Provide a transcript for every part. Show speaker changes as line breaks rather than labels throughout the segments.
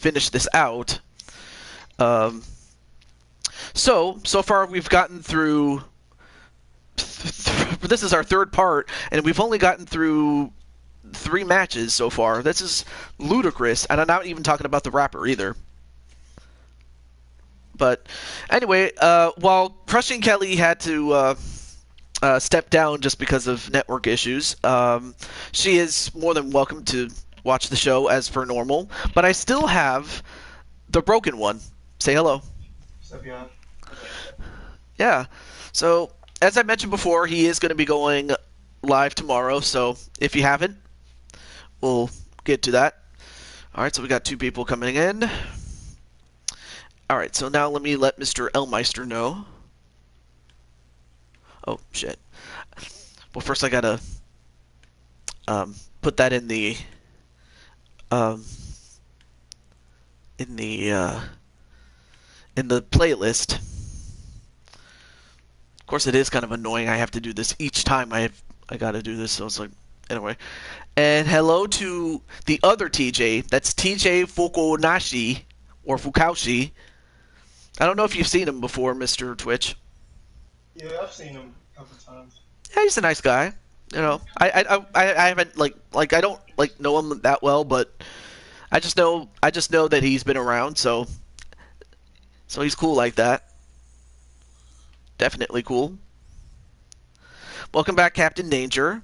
finish this out. So far we've gotten through. This is our third part, and we've only gotten through 3 matches so far. This is ludicrous, and I'm not even talking about the rapper either. But anyway, while Crushing Kelly had to step down just because of network issues, she is more than welcome to watch the show as per normal. But I still have the broken one. Say hello.
What's up, y'all?
Yeah. So, as I mentioned before, he is going to be going live tomorrow. So, if you haven't, we'll get to that. All right, so we got 2 people coming in. All right, so now let me let Mr. Elmeister know. Oh, shit. Well, first I gotta put that in the playlist. Of course, it is kind of annoying. I have to do this each time I gotta do this. So it's like, anyway. And hello to the other TJ. That's TJ Fukunashi or Fukaushi. I don't know if you've seen him before, Mr. Twitch.
Yeah, I've seen him a couple times.
Yeah, he's a nice guy. You know, I haven't like I don't know him that well, but I just know that he's been around, so he's cool like that. Definitely cool. Welcome back, Captain Danger.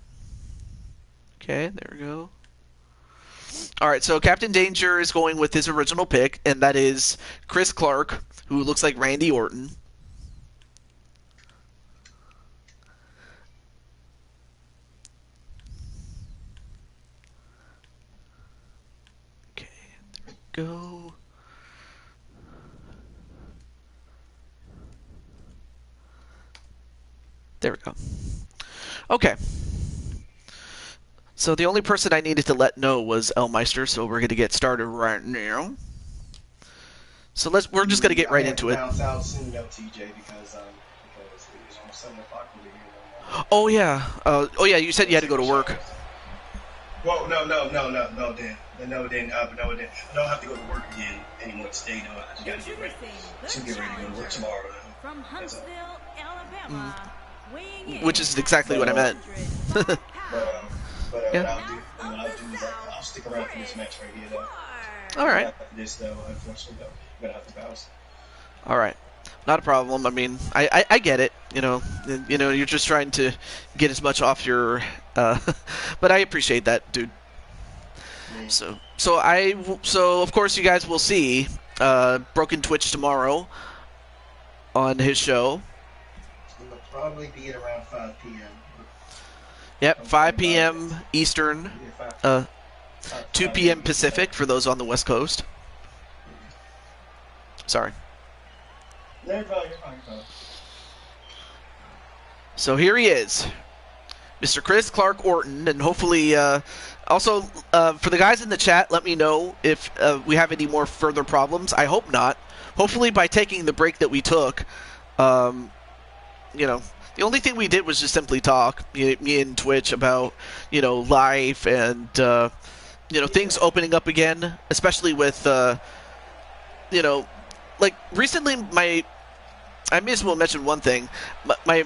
Okay, there we go. All right, so Captain Danger is going with his original pick, and that is Chris Clark, who looks like Randy Orton. Okay, there we go. There we go. Okay. So the only person I needed to let know was Elmeister, so we're going to get started right now. So we're just going to get right into it.
Bounce out soon, though, TJ, because it's almost 7 o'clock over here.
Oh yeah. Oh yeah. You said you had to go to work.
Well, no, Dan. No, it didn't. I don't have to go to work again anymore today. No, I just got to get ready. To get ready to go to work tomorrow.
From Huntsville, Alabama, weighing in.
Which is exactly what I meant.
But what I'll do is I'll stick around for this match right here, though.
All right.
After this, though, unfortunately, though, I'm gonna have to bounce.
All right. Not a problem. I mean, I get it. You know, you're just trying to get as much off your. But I appreciate that, dude. So of course you guys will see Broken Twitch tomorrow on his show.
It'll probably be at around 5 p.m.
Yep, 5 p.m. Eastern, 2 p.m. Pacific for those on the West Coast. Sorry.
You're fine.
So here he is, Mr. Chris Clark Orton, and hopefully, also, for the guys in the chat, let me know if we have any more further problems. I hope not. Hopefully, by taking the break that we took, the only thing we did was just simply talk, me and Twitch, about, life and, things opening up again, especially with, recently I may as well mention one thing. My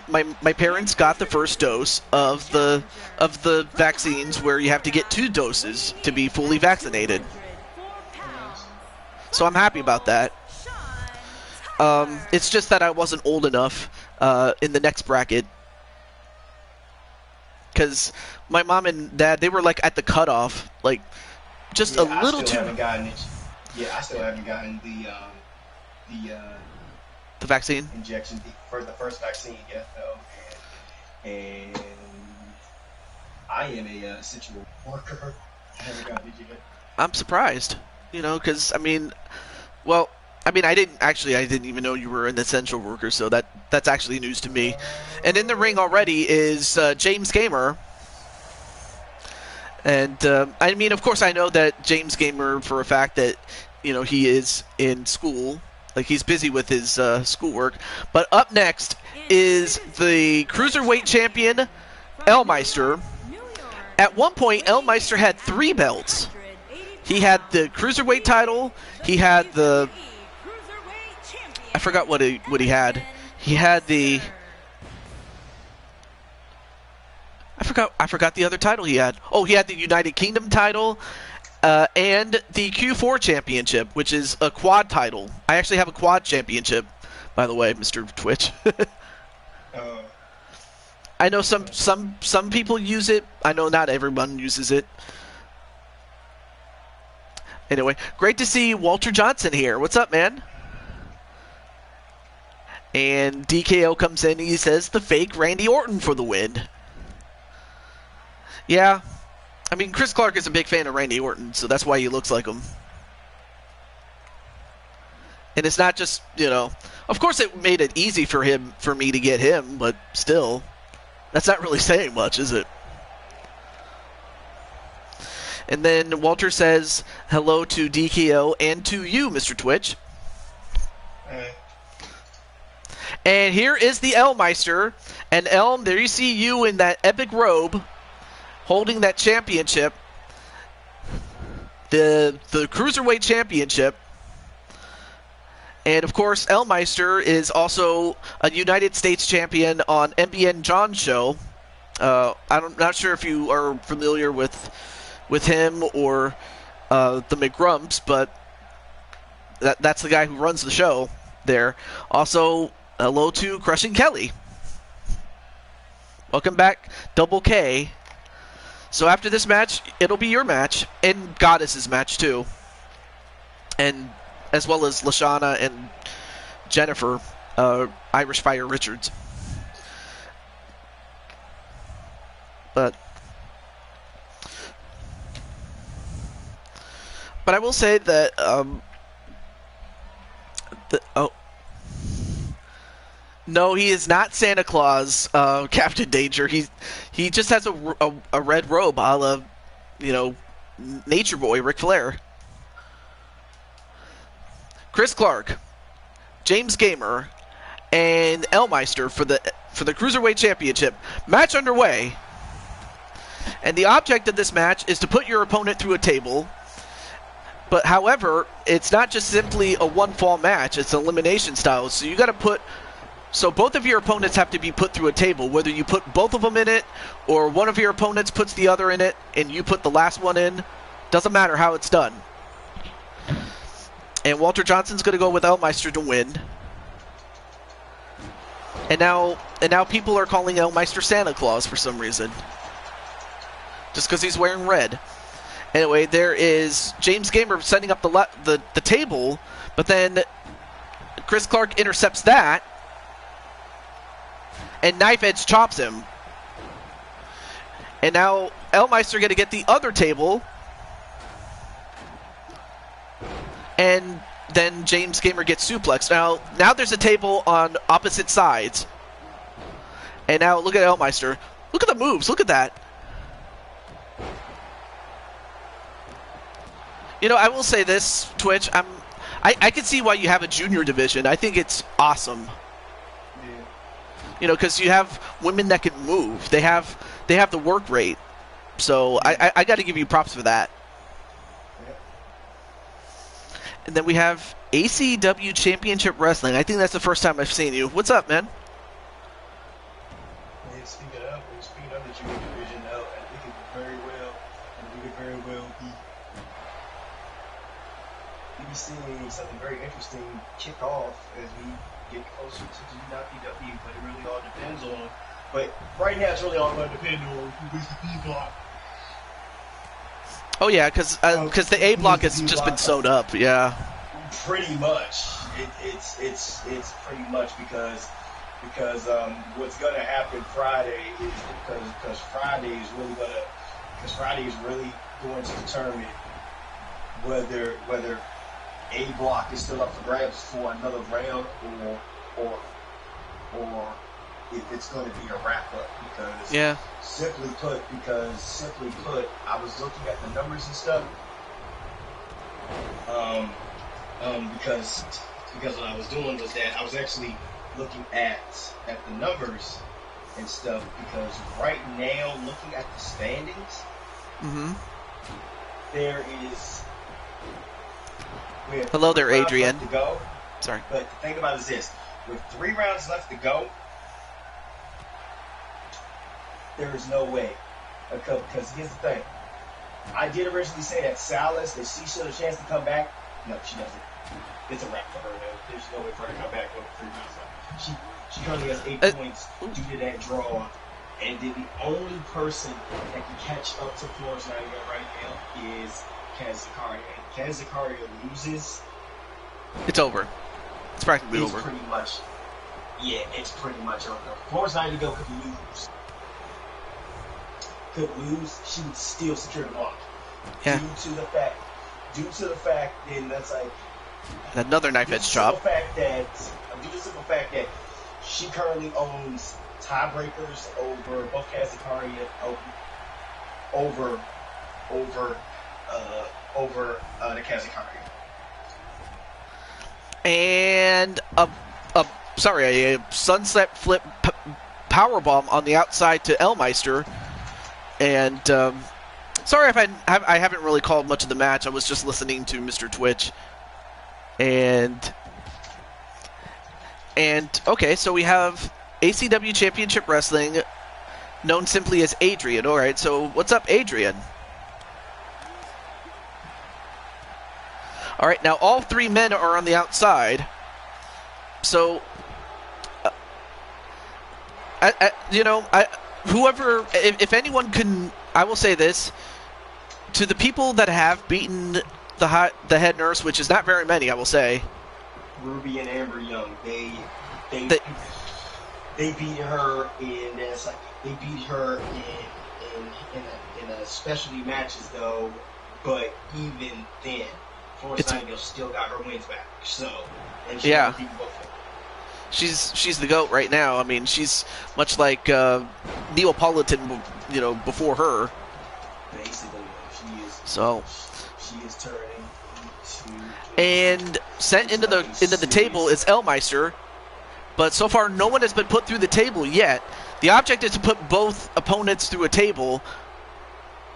parents got the first dose of the vaccines where you have to get 2 doses to be fully vaccinated. So I'm happy about that. It's just that I wasn't old enough in the next bracket, because my mom and dad, they were like at the cutoff, like just a little too.
I still haven't gotten
the vaccine
injection for the first vaccine yet, though, and I am a essential worker. I haven't gotten it yet.
I'm surprised, because I didn't even know you were an essential worker, so that's actually news to me. And in the ring already is James Gamer. And, of course I know that James Gamer for a fact that, he is in school. Like, he's busy with his schoolwork. But up next is the Cruiserweight Champion, Elmeister. At one point, Elmeister had 3 belts. He had the Cruiserweight title. He had the... I forgot what he had. He had the... I forgot the other title he had. Oh, he had the United Kingdom title and the Q4 championship, which is a quad title. I actually have a quad championship, by the way, Mr. Twitch. I know some people use it. I know not everyone uses it. Anyway, great to see Walter Johnson here. What's up, man? And DKO comes in and he says the fake Randy Orton for the win. Yeah. I mean, Chris Clark is a big fan of Randy Orton, so that's why he looks like him. And it's not just, of course it made it easy for me to get him, but still, that's not really saying much, is it? And then Walter says hello to DKO and to you, Mr. Twitch. And here is the Elmeister. And Elm, there you see you in that epic robe, holding that championship, the Cruiserweight Championship. And, of course, Elmeister is also a United States champion on NBN John's show. I'm not sure if you are familiar with him or the McGrumps, but that's the guy who runs the show there. Also, hello to Crushing Kelly. Welcome back, Double K. So after this match, it'll be your match, and Goddess's match too, and as well as Lashana and Jennifer, Irish Fire Richards. But I will say that no, he is not Santa Claus, Captain Danger. He just has a red robe, a la, Nature Boy Ric Flair. Chris Clark, James Gamer, and Elmeister for the Cruiserweight Championship. Match underway. And the object of this match is to put your opponent through a table. But however, it's not just simply a one-fall match. It's elimination style. So you got to put... So both of your opponents have to be put through a table, whether you put both of them in it or one of your opponents puts the other in it and you put the last one in. Doesn't matter how it's done. And Walter Johnson's going to go with Elmeister to win. And now people are calling Elmeister Santa Claus for some reason. Just because he's wearing red. Anyway, there is James Gamer setting up the table, but then Chris Clark intercepts that. And Knife Edge chops him. And now Elmeister going to get the other table. And then James Gamer gets suplexed. Now there's a table on opposite sides. And now look at Elmeister. Look at the moves. Look at that. I will say this, Twitch. I can see why you have a junior division. I think it's awesome. Because you have women that can move. They have the work rate. So I got to give you props for that. And then we have ACW Championship Wrestling. I think that's the first time I've seen you. What's up, man?
Yeah, speaking of the junior division, I think it could very well be seeing something very interesting kick off as we get closer to the WPW, but it really all depends on. But right now, it's really all going to depend on who is the B block.
Oh yeah, because the A block has just been sewed up. Yeah.
Pretty much, it's pretty much because what's going to happen Friday is because Friday is really going to determine whether A block is still up for grabs for another round or if it's going to be a wrap up, because simply put, I was looking at the numbers and stuff. Because what I was doing was that I was actually looking at the numbers and stuff, because right now, looking at the standings, there
Hello there,
3 rounds
Adrian.
left to go.
Sorry.
But the thing about it is this: with 3 rounds left to go, there is no way. Because here's the thing: I did originally say that Salas, that she stood a chance to come back. No, she doesn't. It's a wrap for her. There's no way for her to come back with 3 rounds left. She currently has 8 points due to that draw. And then the only person that can catch up to Florence Nightingale right now is Kaz Zakaria. And Kaz Zakaria loses.
It's over. It's practically over.
Pretty much. Yeah, it's pretty much over. Florence Nightingale could lose. She would still secure the block.
Yeah.
Due to the fact, then that's like
another knife edge chop.
Due to the simple fact that she currently owns tiebreakers over both Kaz Zakaria over the Kaz Zakaria.
And a sunset flip powerbomb on the outside to Elmeister. And sorry if I haven't really called much of the match. I was just listening to Mr. Twitch. And okay, so we have ACW Championship Wrestling, known simply as Adrian. All right, so what's up, Adrian? All right, now all 3 men are on the outside. So, whoever, if anyone can, I will say this to the people that have beaten the head nurse, which is not very many, I will say.
Ruby and Amber Young, they beat her in this. They beat her in a specialty matches though, but even then, Florence Nightingale still got her wins back. So, and she beat both of them.
She's the GOAT right now. I mean, she's much like Neapolitan, before her.
Basically, she is.
So
she is turning into.
And sent into the table is Elmeister, but so far no one has been put through the table yet. The object is to put both opponents through a table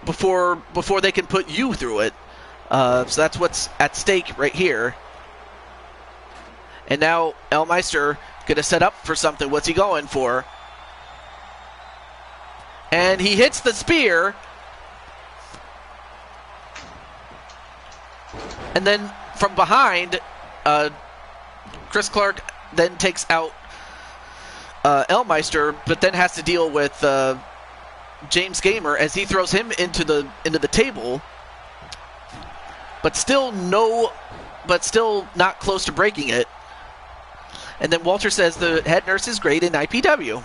before they can put you through it. So that's what's at stake right here. And now Elmeister gonna set up for something. What's he going for? And he hits the spear. And then from behind, Chris Clark then takes out Elmeister, but then has to deal with James Gamer as he throws him into the table. But still not close to breaking it. And then Walter says the head nurse is great in IPW.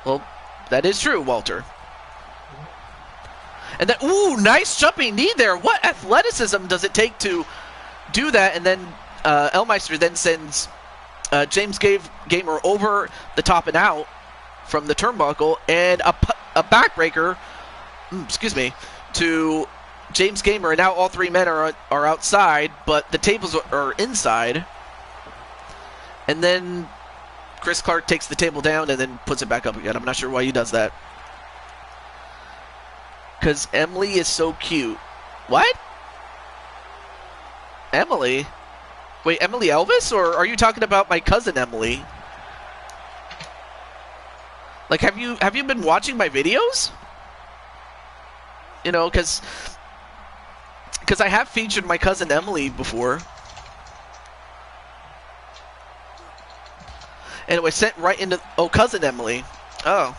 Well, that is true, Walter. And then, nice jumping knee there. What athleticism does it take to do that? And then Elmeister then sends James Gamer over the top and out from the turnbuckle, and a backbreaker, to James Gamer. And now all 3 men are outside, but the tables are inside. And then Chris Clark takes the table down and then puts it back up again. I'm not sure why he does that. Because Emily is so cute. What? Emily? Wait, Emily Elvis? Or are you talking about my cousin Emily? Like, have you been watching my videos? Because I have featured my cousin Emily before. Anyway, sent right into... Oh, cousin Emily. Oh.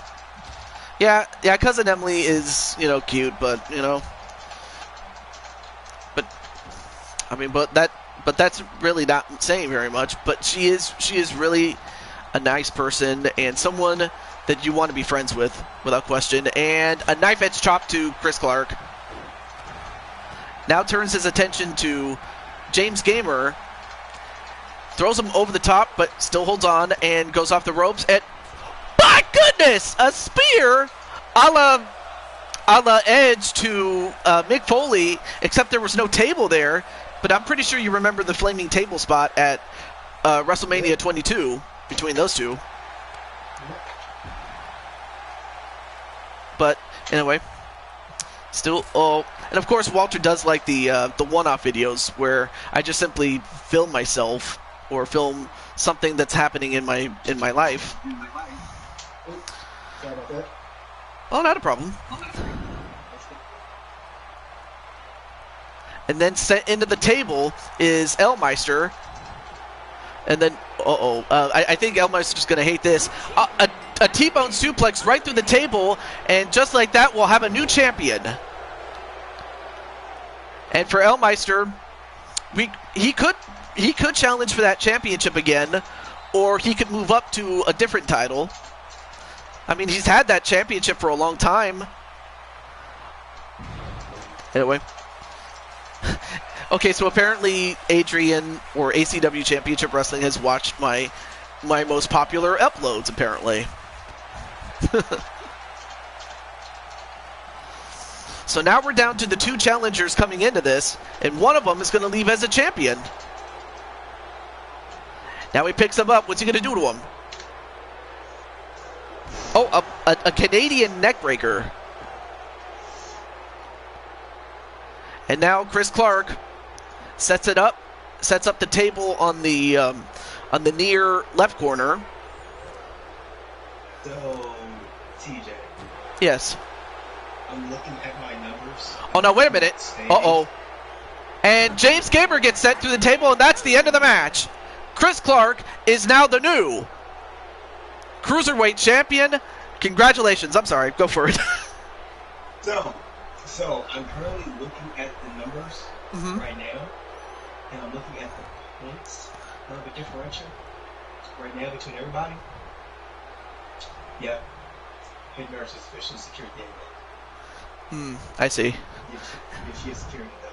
Yeah, cousin Emily is, cute, but, But that's really not saying very much. But she is really a nice person and someone that you want to be friends with, without question. And a knife edge chop to Chris Clark. Now turns his attention to James Gamer. Throws him over the top, but still holds on and goes off the ropes. And my goodness, a spear a la Edge to Mick Foley, except there was no table there. But I'm pretty sure you remember the flaming table spot at WrestleMania 22 between those two. But anyway, Still, oh, and of course Walter does like the one-off videos where I just simply film myself or film something that's happening in my life.
Sorry about that.
Oh, not a problem. And then set into the table is Elmeister. And then, I think Elmeister's going to hate this. A T-bone suplex right through the table, and just like that, we'll have a new champion. And for Elmeister, he could challenge for that championship again, or he could move up to a different title. I mean, he's had that championship for a long time. Anyway. Okay, so apparently Adrian, or ACW Championship Wrestling, has watched my most popular uploads, apparently. So now we're down to the 2 challengers coming into this, and one of them is going to leave as a champion. Now he picks him up. What's he going to do to him? Oh, a Canadian neckbreaker. And now Chris Clark sets up the table on the near left corner.
So, TJ.
Yes.
I'm looking at my numbers.
Oh, no, wait a minute. Uh-oh. And James Gaber gets sent through the table, and that's the end of the match. Chris Clark is now the new Cruiserweight champion. Congratulations. I'm sorry. Go for it.
So I'm currently looking at the numbers right now, and I'm looking at the points of the differential right now between everybody. Yeah. Head nurse is officially secured the
I see.
If she is secured though.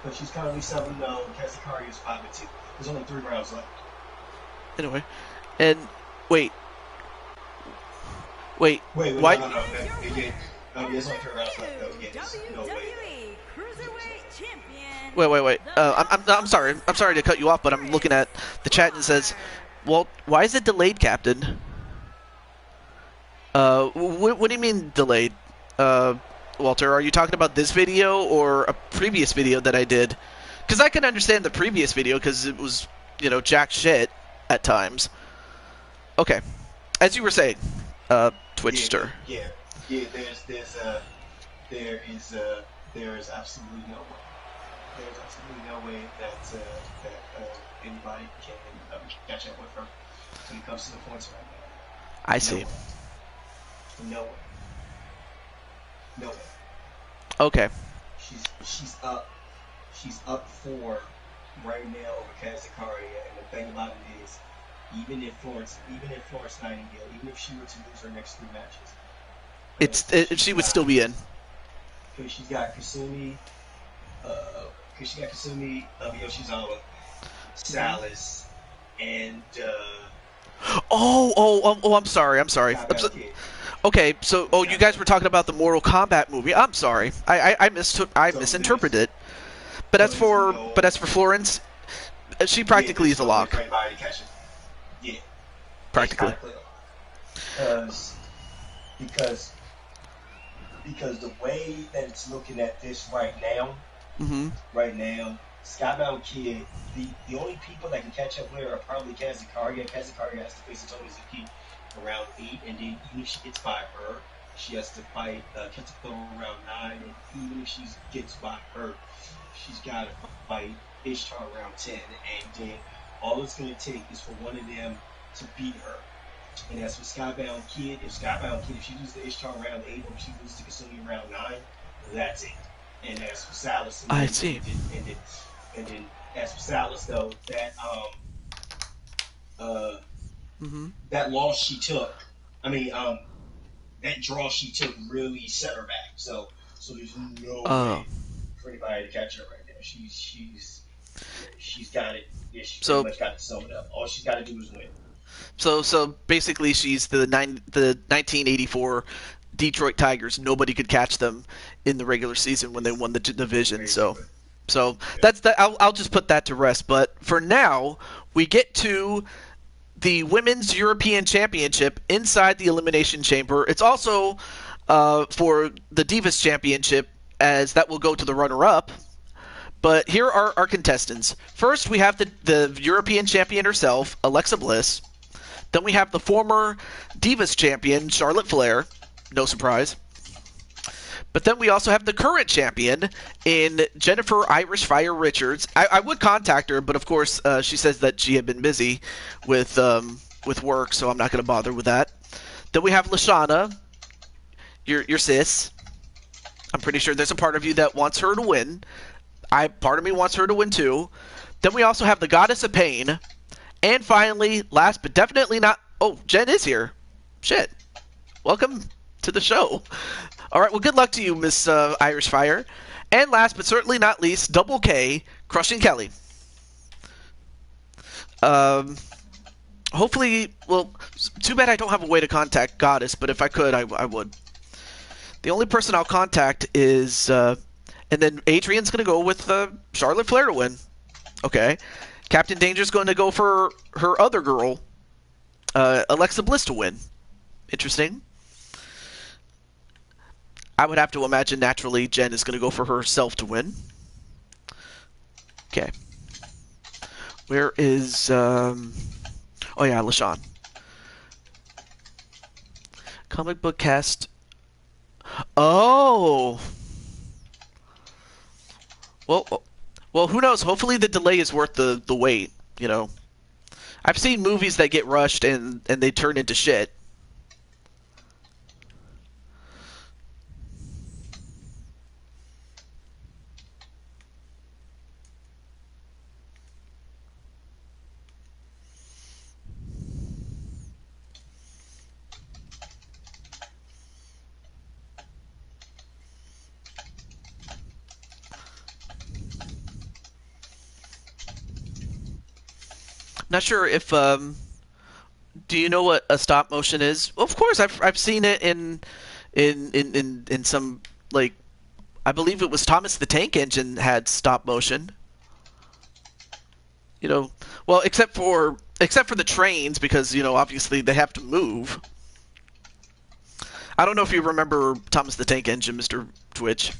But she's currently 7-0, Kazakari is 5-2. There's only 3 rounds left.
Anyway, and wait,
why?
No.
There's only 3 rounds left though. Yeah, no way.
Wait. I'm sorry. I'm sorry to cut you off, but I'm looking at the chat and it says, "Well, why is it delayed, Captain?" What do you mean delayed, Walter? Are you talking about this video or a previous video that I did? Because I can understand the previous video because it was, jack shit at times. Okay, as you were saying, Twitchster.
Yeah. There is absolutely no way. There's absolutely no way that anybody can catch up with her when it comes to the points right now.
I see.
No way.
Okay.
She's up 4 right now over Kazakari, and the thing about it is, even if Florence Nightingale, even if she were to lose her next 3 matches,
she would still be in.
Because she's got Kasumi, Yoshizawa, Salas, and
I'm sorry. Okay, so you guys were talking about the Mortal Kombat movie. I'm sorry, I misinterpreted it. But as for Florence, she practically is a lock.
Yeah,
practically.
Because the way that it's looking at this right now, Skybound Kid, the only people that can catch up with her are probably Kazakari. Kazakari has to face Tomozuki around 8, and then even if she gets by her, she has to fight Ketsuporo around 9, and even if she gets by her, she's got to fight Ishtar around 10, and then all it's going to take is for one of them to beat her. And as for Skybound Kid, if she loses to Ishtar around 8, or if she loses to Kasumi around 9, that's it. And as for Salas,
I see.
And then as for Salas, though, that loss she took, that draw she took really set her back. So there's no way for anybody to catch her right now. She's got it. Yeah, she's pretty much got to sum it up. All she's got to do is win.
So basically, she's the 1984 Detroit Tigers. Nobody could catch them in the regular season when they won the division. So that's that. I'll just put that to rest. But for now, we get to the Women's European Championship inside the Elimination Chamber. It's also for the Divas Championship as that will go to the runner-up. But here are our contestants. First, we have the European champion herself, Alexa Bliss. Then we have the former Divas champion, Charlotte Flair. No surprise. But then we also have the current champion in Jennifer Irish Fire Richards. I would contact her, but of course she says that she had been busy with work, so I'm not going to bother with that. Then we have Lashana, your sis. I'm pretty sure there's a part of you that wants her to win. Part of me wants her to win too. Then we also have the Goddess of Pain. And finally, last but definitely not... Oh, Jen is here. Shit. Welcome to the show. All right, well, good luck to you, Miss Irish Fire. And last but certainly not least, Double K, Crushing Kelly. Hopefully, well, too bad I don't have a way to contact Goddess, but if I could, I would. The only person I'll contact is... and then Adrian's going to go with Charlotte Flair to win. Okay. Captain Danger's going to go for her other girl, Alexa Bliss, to win. Interesting. I would have to imagine, naturally, Jen is going to go for herself to win. Okay. Where is... Oh, yeah, LaShawn. Comic book cast... Oh! Well, who knows? Hopefully the delay is worth the wait, you know. I've seen movies that get rushed and they turn into shit. Not sure if do you know what a stop motion is? Well, of course, I've seen it in some, like, I believe it was Thomas the Tank Engine had stop motion. You know, well, except for the trains, because, you know, obviously they have to move. I don't know if you remember Thomas the Tank Engine, Mr. Twitch.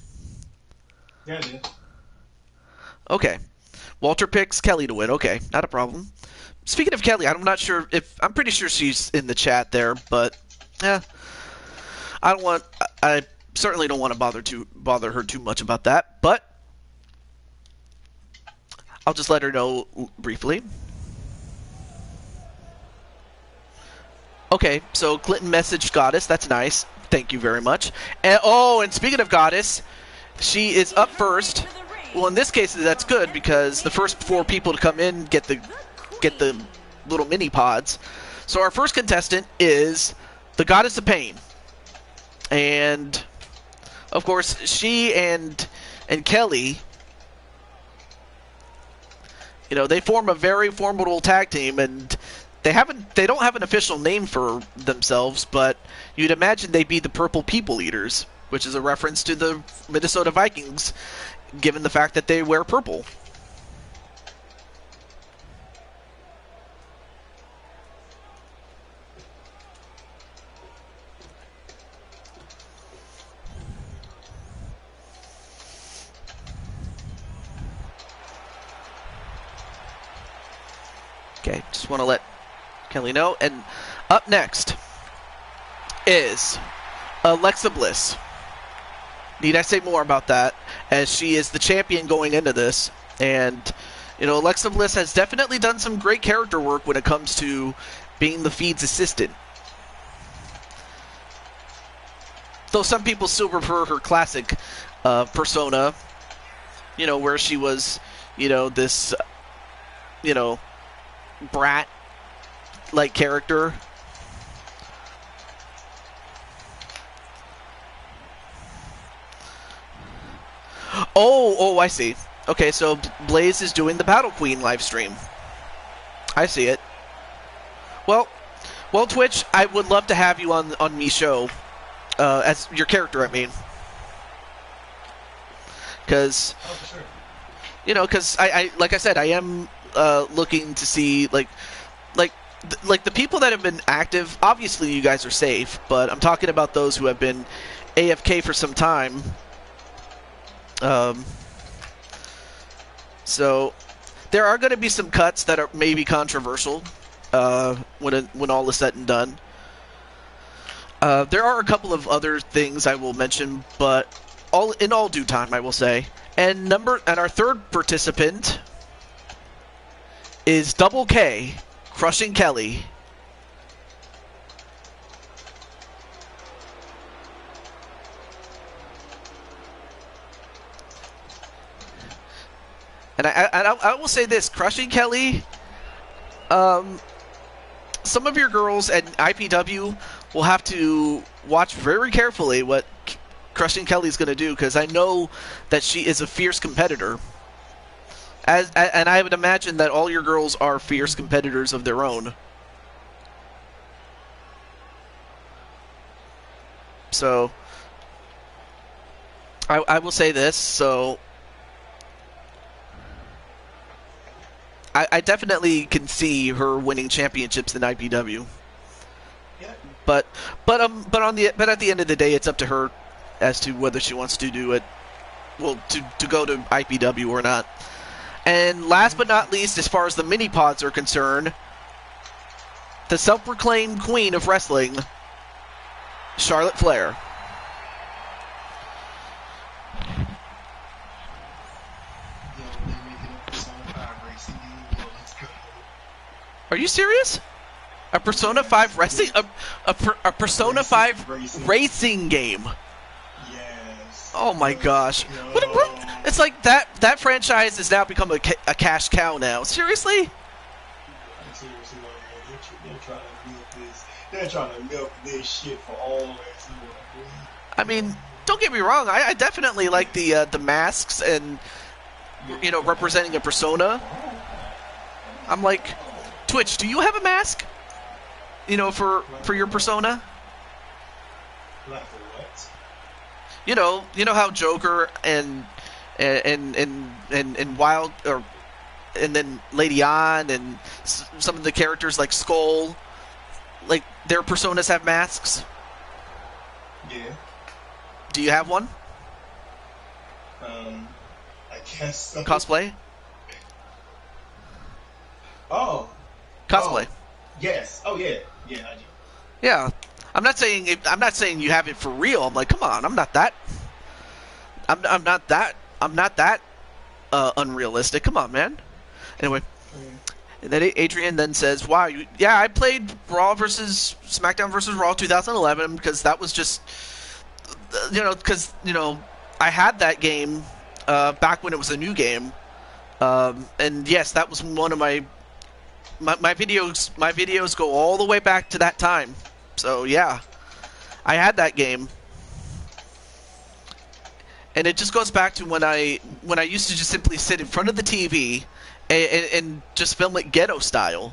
Yeah, I do.
Okay. Walter picks Kelly to win. Okay, not a problem. Speaking of Kelly, I'm not sure if... I'm pretty sure she's in the chat there, but... I certainly don't want to bother her too much about that, but... I'll just let her know briefly. Okay, so Clinton messaged Goddess. That's nice. Thank you very much. And speaking of Goddess, she is up first. Well, in this case, that's good, because the first 4 people to come in get the little mini pods. So our first contestant is the Goddess of Pain. And, of course, she and Kelly, you know, they form a very formidable tag team, and they don't have an official name for themselves, but you'd imagine they'd be the Purple People Eaters, which is a reference to the Minnesota Vikings, given the fact that they wear purple. Okay, just want to let Kelly know. And up next is Alexa Bliss. Need I say more about that, as she is the champion going into this. And, you know, Alexa Bliss has definitely done some great character work when it comes to being the feed's assistant. Though some people still prefer her classic persona, you know, where she was, you know, this, you know, brat-like character. Oh, I see. Okay, so Blaze is doing the Battle Queen live stream. I see it. Well, Twitch, I would love to have you on me show, as your character, I mean. Because,
sure.
You know, because I like I said, I am looking to see, like the people that have been active. Obviously, you guys are safe, but I'm talking about those who have been AFK for some time. Um, so there are going to be some cuts that are maybe controversial when all is said and done. There are a couple of other things I will mention, but in all due time, I will say. And our third participant is Double K, Crushing Kelly. And I will say this, Crushing Kelly, some of your girls at IPW will have to watch very carefully what Crushing Kelly's going to do, because I know that she is a fierce competitor. And I would imagine that all your girls are fierce competitors of their own. So, I will say this, so I definitely can see her winning championships in IPW.
Yeah.
But at the end of the day, it's up to her as to whether she wants to do it, well, to go to IPW or not. And last but not least, as far as the mini pods are concerned, the self-proclaimed queen of wrestling, Charlotte Flair. Are you serious? A Persona 5 racing a Persona 5 racing game.
Yes.
Oh my gosh. What? It's like that franchise has now become a cash cow now. Seriously?
Seriously, they're trying to milk this shit for all it's worth.
I mean, don't get me wrong. I definitely like the masks and, you know, representing a persona. I'm like, Twitch, do you have a mask? You know, for your persona?
Like for what?
You know how Joker and Wild, or and then Lady On and some of the characters like Skull, like their personas have masks.
Yeah.
Do you have one?
I guess so.
Cosplay?
Oh.
Cosplay.
Oh. Yes. Oh yeah. Yeah, I do.
Yeah. I'm not saying you have it for real. I'm like, come on, I'm not that unrealistic. Come on, man. Anyway. And then Adrian then says, wow, I played Raw versus SmackDown versus Raw 2011 because that was just, I had that game back when it was a new game. And yes, that was one of my videos. My videos go all the way back to that time. So yeah, I had that game. And it just goes back to when I used to just simply sit in front of the TV and just film it ghetto style.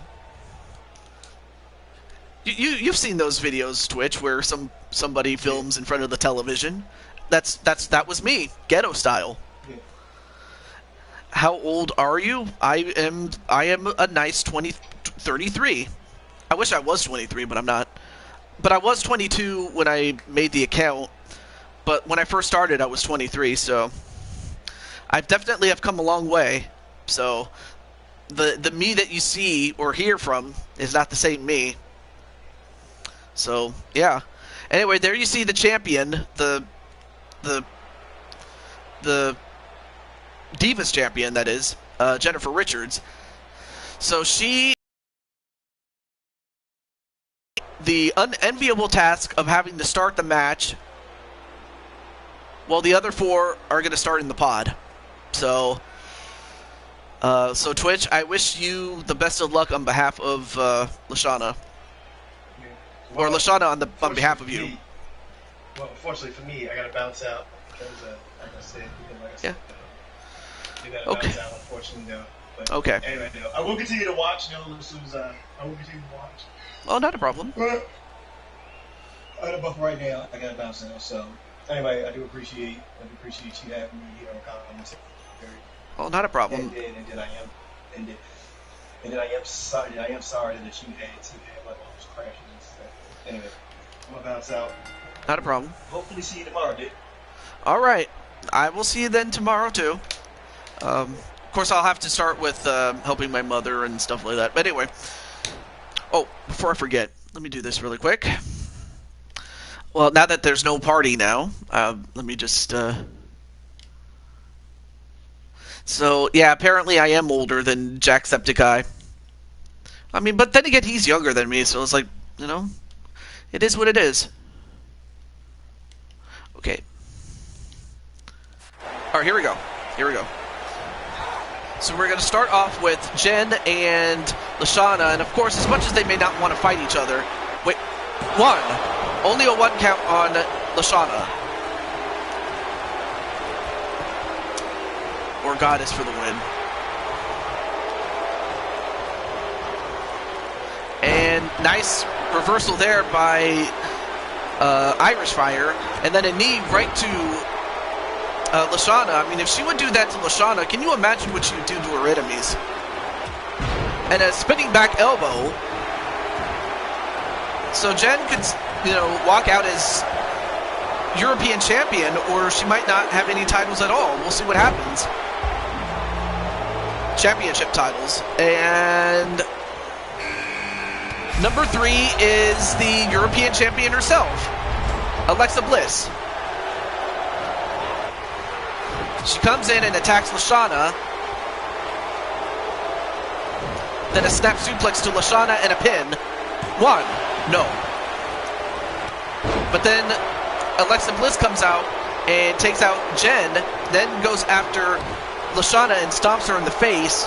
You've seen those videos, Twitch, where somebody films in front of the television. That was me, ghetto style.
Yeah.
How old are you? I am a nice 33. I wish I was 23, but I'm not. But I was 22 when I made the account. But when I first started, I was 23, so I definitely have come a long way. So the me that you see or hear from is not the same me. So yeah. Anyway, there you see the champion, the Divas champion, that is, Jennifer Richards. So she the unenviable task of having to start the match while the other four are going to start in the pod. So Twitch, I wish you the best of luck on behalf of Lashana.
Yeah. Well,
Or Lashana on behalf of you.
Well, unfortunately for me, I gotta bounce out because, like I said, you gotta bounce out, unfortunately, though. But
Okay.
Anyway, though, I will continue to watch. As soon as I will continue to watch.
Oh, not a problem.
But but right now, I gotta bounce out. So anyway, I do appreciate you having me here on commentary.
Oh, not a problem.
And then I am sorry that you had to have like all those crashes and stuff. Anyway, I'm gonna bounce out.
Not a problem.
Hopefully see you tomorrow, dude.
All right. I will see you then tomorrow, too. Of course, I'll have to start with helping my mother and stuff like that. But anyway. Oh, before I forget, let me do this really quick. Well, now that there's no party now, let me just... So, yeah, apparently I am older than Jacksepticeye. I mean, but then again, he's younger than me, so it's like, you know, it is what it is. Okay. Alright, here we go. Here we go. So we're going to start off with Jen and Lashana, and of course, as much as they may not want to fight each other... Wait, one. Only a one count on Lashana. Or Goddess for the win. And nice reversal there by Irish Fire. And then a knee right to Lashana. I mean, if she would do that to Lashana, can you imagine what she would do to her enemies? And a spinning back elbow. So Jen could, you know, walk out as European champion, or she might not have any titles at all. We'll see what happens. Championship titles. And number 3 is the European champion herself, Alexa Bliss. She comes in and attacks Lashana. Then a snap suplex to Lashana and a pin. 1. No. But then Alexa Bliss comes out and takes out Jen, then goes after Lashana and stomps her in the face.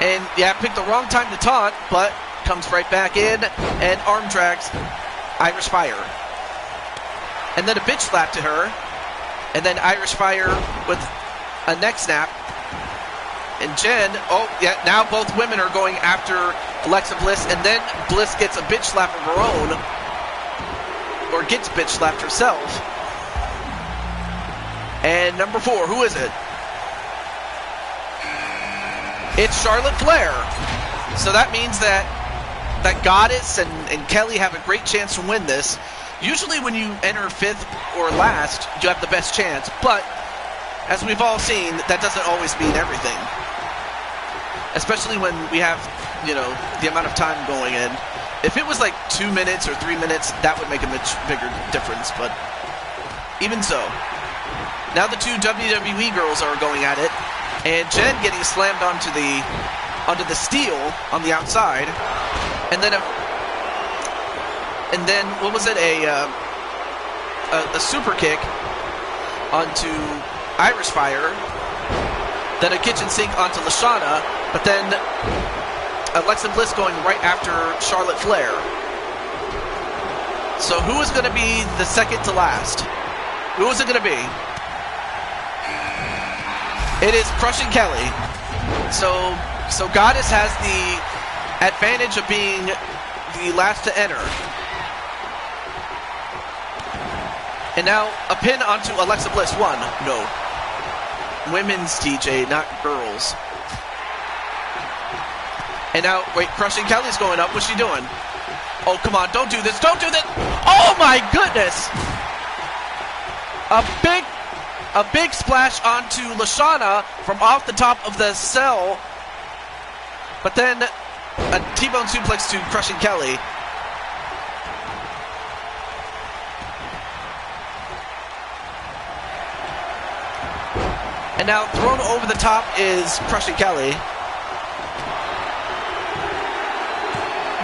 And yeah, picked the wrong time to taunt, but comes right back in and arm drags Irish Fire. And then a bitch slap to her. And then Irish Fire with a neck snap. And Jen, oh yeah, now both women are going after Alexa Bliss, and then Bliss gets a bitch slap of her own. Or gets bitch slapped herself. And number 4, who is it? It's Charlotte Flair. So that means that Goddess and Kelly have a great chance to win this. Usually when you enter 5th or last, you have the best chance. But, as we've all seen, that doesn't always mean everything. Especially when we have, you know, the amount of time going in. If it was like 2 minutes or 3 minutes, that would make a much bigger difference. But, even so. Now the 2 WWE girls are going at it. And Jen getting slammed onto the steel on the outside. And then what was it? A super kick onto Irish Fire. Then a kitchen sink onto Lashana. But then Alexa Bliss going right after Charlotte Flair. So who is going to be the second to last? Who is it going to be? It is Crushing Kelly. So Goddess has the advantage of being the last to enter. And now a pin onto Alexa Bliss. 1. No. Women's TJ, not girls. And now, wait, Crushing Kelly's going up. What's she doing? Oh, come on, don't do this. Don't do this. Oh, my goodness. A big splash onto Lashana from off the top of the cell. But then a T-bone suplex to Crushing Kelly. And now thrown over the top is Crushing Kelly.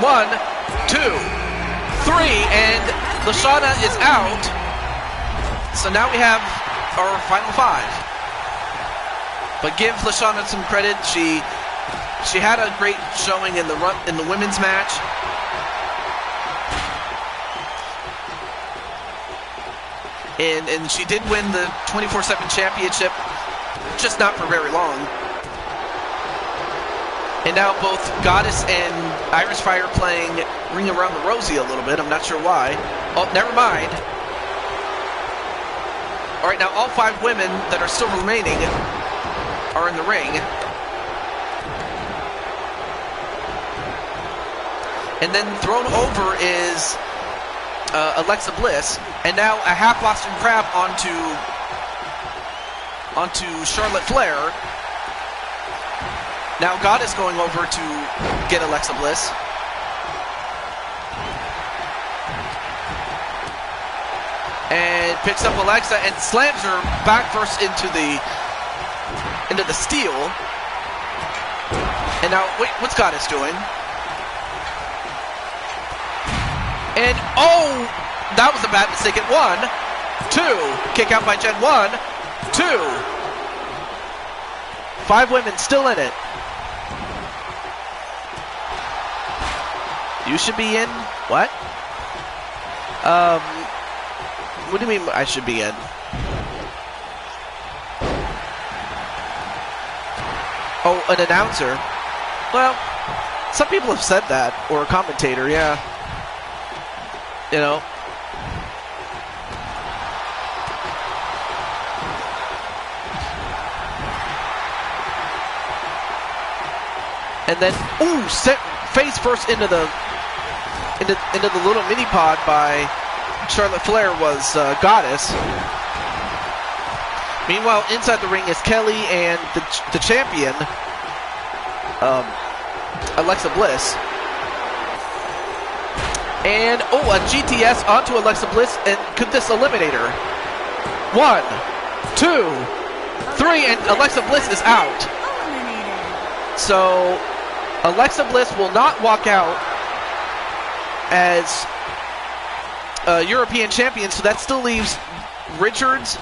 1, 2, 3, and Lashana is out. So now we have our final 5. But give Lashana some credit. She had a great showing in the women's match. And she did win the 24/7 championship, just not for very long. And now both Goddess and Irish Fire playing Ring Around the Rosie a little bit. I'm not sure why. Oh, never mind. All right, now all 5 women that are still remaining are in the ring. And then thrown over is Alexa Bliss, and now a half Boston Crab onto Charlotte Flair. Now Goddess going over to get Alexa Bliss. And picks up Alexa and slams her back first into the steel. And now, wait, what's Goddess doing? And, oh, that was a bad mistake at 1, 2, kick out by Jen, 1, 2. 5 women still in it. You should be in, what? What do you mean I should be in? Oh, an announcer. Well, some people have said that, or a commentator, yeah. You know. And then, ooh, set face first into the little mini pod by Charlotte Flair was Goddess. Meanwhile, inside the ring is Kelly and the champion, Alexa Bliss. And, oh, a GTS onto Alexa Bliss, and could this eliminate her? 1, 2, 3, and Alexa Bliss is out. So, Alexa Bliss will not walk out as European champion, so that still leaves Richards,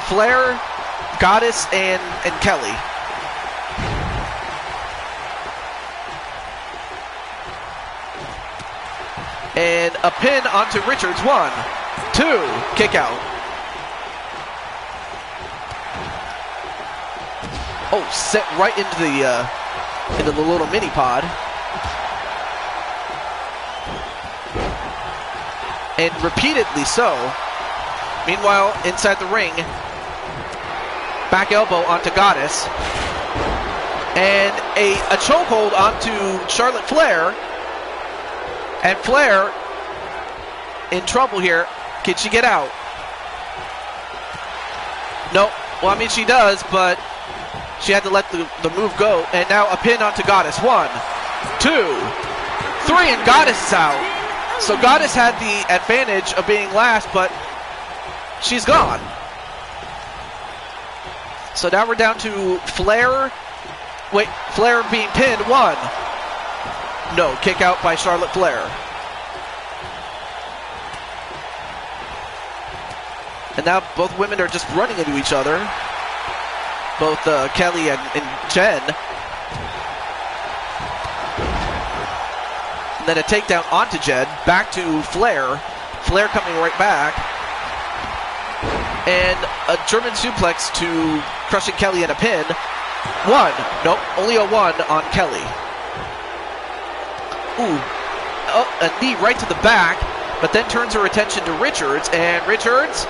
Flair, Goddess, and Kelly. And a pin onto Richards. 1, 2, kick out. Oh, set right into the little mini pod. And repeatedly so. Meanwhile, inside the ring, back elbow onto Goddess. And a chokehold onto Charlotte Flair. And Flair in trouble here. Can she get out? Nope. Well, I mean, she does, but she had to let the move go. And now a pin onto Goddess. 1, 2, 3, and Goddess is out. So Goddess had the advantage of being last, but she's gone. So now we're down to Flair. Wait, Flair being pinned. 1. No, kick out by Charlotte Flair. And now both women are just running into each other. Both Kelly and Jen. And then a takedown onto Jen. Back to Flair. Flair coming right back. And a German suplex to crushing Kelly and a pin. 1. Nope, only a 1 on Kelly. Ooh, oh, a knee right to the back, but then turns her attention to Richards, and Richards,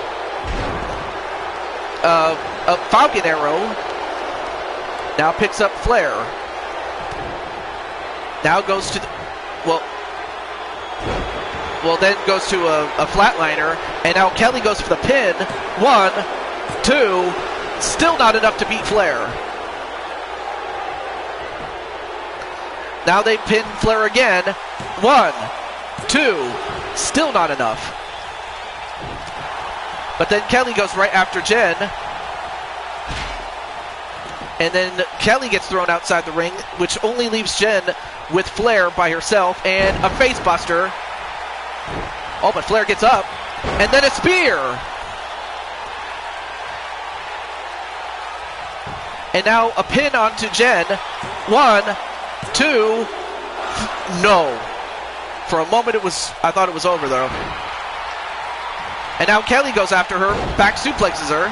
a Falcon Arrow, now picks up Flair. Now goes to the, then goes to a flatliner, and now Kelly goes for the pin. 1, 2, still not enough to beat Flair. Now they pin Flair again. 1, 2, still not enough. But then Kelly goes right after Jen. And then Kelly gets thrown outside the ring, which only leaves Jen with Flair by herself, and a face buster. Oh, but Flair gets up. And then a spear. And now a pin onto Jen. 1, 2, no. For a moment I thought it was over though. And now Kelly goes after her, back suplexes her.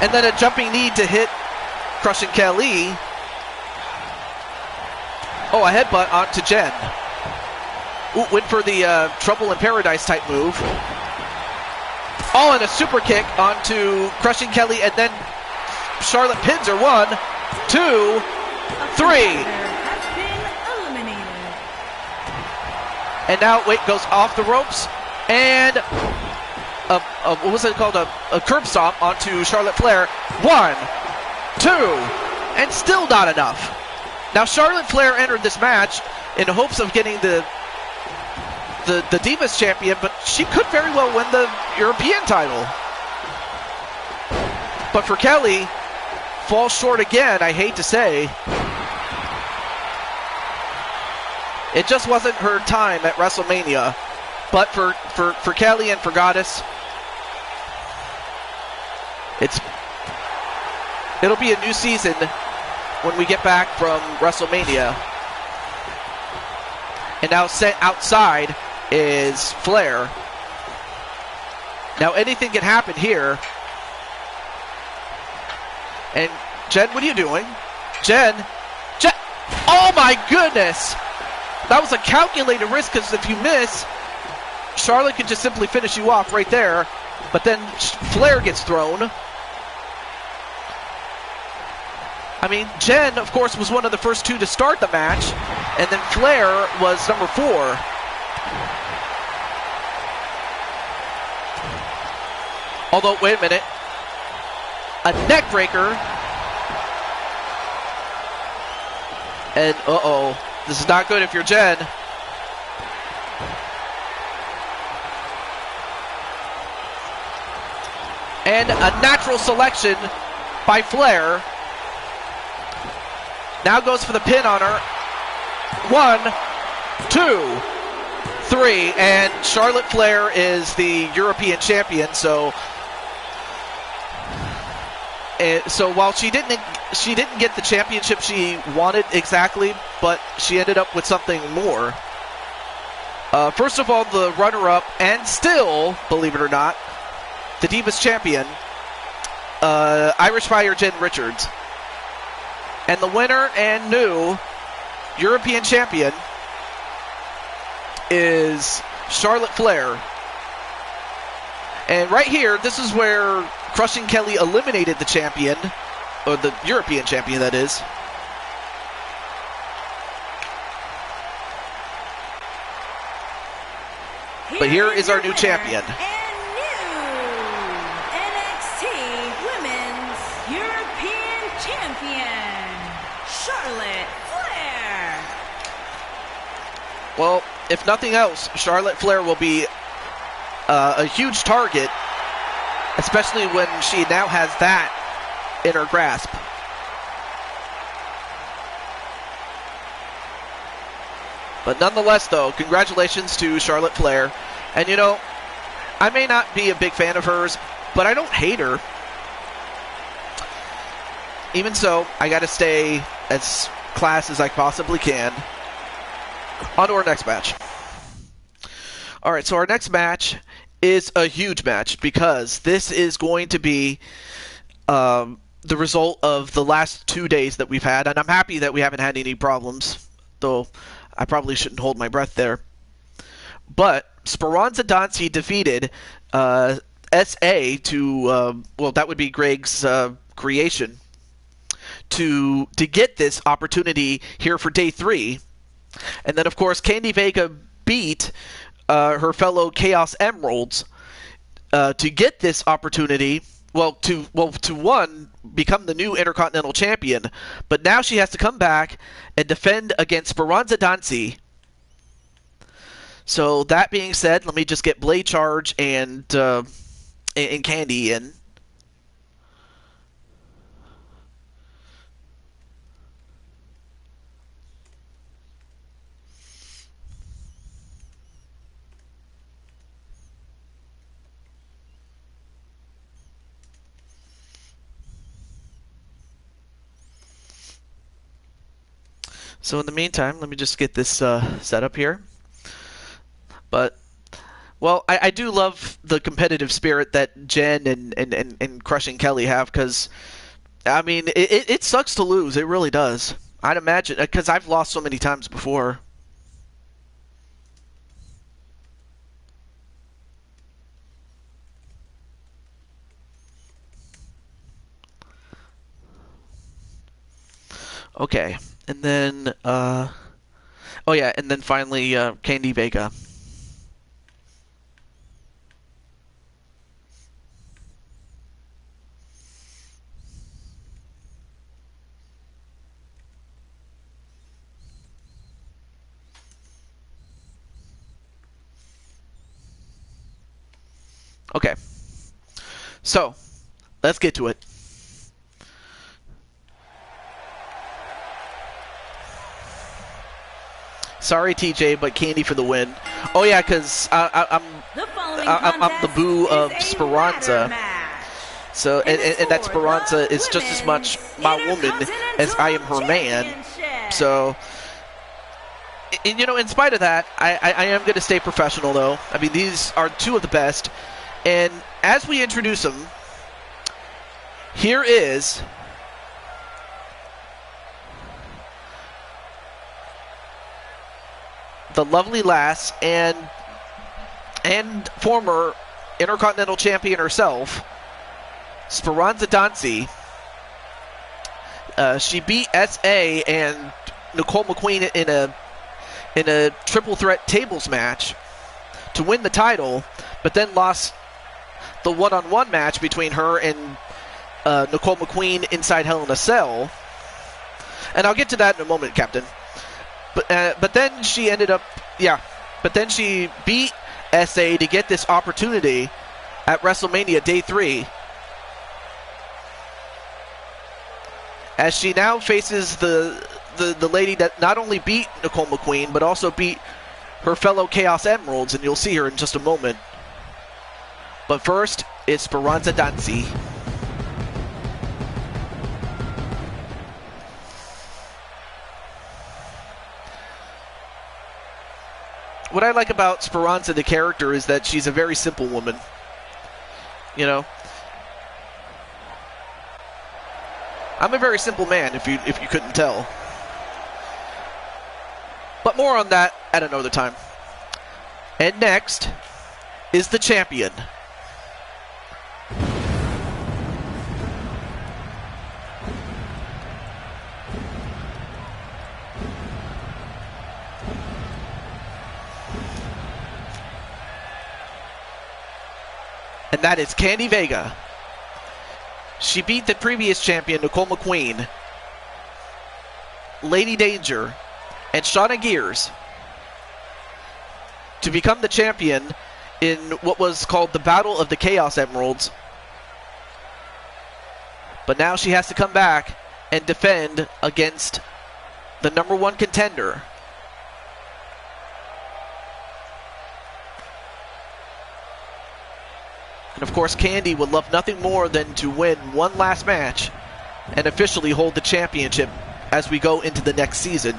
And then a jumping knee to hit crushing Kelly. Oh, a headbutt onto Jen. Ooh, went for the Trouble in Paradise type move. Oh, and a super kick onto crushing Kelly, and then Charlotte pins her. 1, 2, 3. And now, wait, goes off the ropes. And what was it called? A curb stomp onto Charlotte Flair. 1, 2, and still not enough. Now, Charlotte Flair entered this match in hopes of getting the Divas champion, but she could very well win the European title. But for Kelly, falls short again, I hate to say. It just wasn't her time at WrestleMania. But for Kelly and for Goddess, it'll be a new season when we get back from WrestleMania. And now set outside is Flair. Now anything can happen here. And Jen, what are you doing? Jen! Oh my goodness! That was a calculated risk, because if you miss, Charlotte can just simply finish you off right there. But then Flair gets thrown. I mean, Jen, of course, was one of the first two to start the match. And then Flair was number 4. Although, wait a minute. A neck breaker. And, uh-oh. This is not good if you're Jen. And a natural selection by Flair. Now goes for the pin on her. 1, 2, 3. And Charlotte Flair is the European champion, so while she didn't get the championship she wanted exactly, but she ended up with something more. First of all, the runner-up, and still, believe it or not, the Divas champion, Irish Fire Jen Richards. And the winner and new European champion is Charlotte Flair. And right here, this is where Crushing Kelly eliminated the champion, or the European champion, that is. But here is our new champion.
And new NXT Women's European Champion, Charlotte Flair.
Well, if nothing else, Charlotte Flair will be a huge target, especially when she now has that in her grasp. But nonetheless, though, congratulations to Charlotte Flair. And, you know, I may not be a big fan of hers, but I don't hate her. Even so, I got to stay as class as I possibly can. On to our next match. All right, so our next match is a huge match, because this is going to be the result of the last 2 days that we've had. And I'm happy that we haven't had any problems, though I probably shouldn't hold my breath there. But Speranza Dancy defeated SA to, well, that would be Greg's creation, to get this opportunity here for day 3. And then, of course, Candy Vega beat her fellow Chaos Emeralds to get this opportunity. To one, become the new Intercontinental Champion. But now she has to come back and defend against Speranza Dancy. So that being said, let me just get Blade Charge and Candy in. So in the meantime, let me just get this set up here. But, well, I do love the competitive spirit that Jen and Crushing Kelly have, because, I mean, it sucks to lose. It really does. I'd imagine, because I've lost so many times before. Okay. And then, Oh yeah, and then finally Candy Vega. Okay, so let's get to it. Sorry, TJ, but Candy for the win. Oh yeah, because I'm the boo of Speranza. So and that Speranza is just as much my woman as I am her man. So, and, in spite of that, I am going to stay professional though. I mean, these are two of the best. And as we introduce them, here is the lovely lass and former Intercontinental Champion herself, Speranza Dancy. She beat SA and Nicole McQueen in a triple threat tables match to win the title, but then lost the one-on-one match between her and Nicole McQueen inside Hell in a Cell. And I'll get to that in a moment, Captain. But then she ended up, but then she beat SA to get this opportunity at WrestleMania Day 3. As she now faces the lady that not only beat Nicole McQueen, but also beat her fellow Chaos Emeralds, and you'll see her in just a moment. But first, it's Speranza Dancy. What I like about Speranza, the character, is that she's a very simple woman. I'm a very simple man, if you couldn't tell. But more on that at another time. And next is the champion. And that is Candy Vega. She beat the previous champion, Nicole McQueen, Lady Danger, and Shauna Gears to become the champion in what was called the Battle of the Chaos Emeralds. But now she has to come back and defend against the #1 contender. And of course, Candy would love nothing more than to win one last match and officially hold the championship as we go into the next season.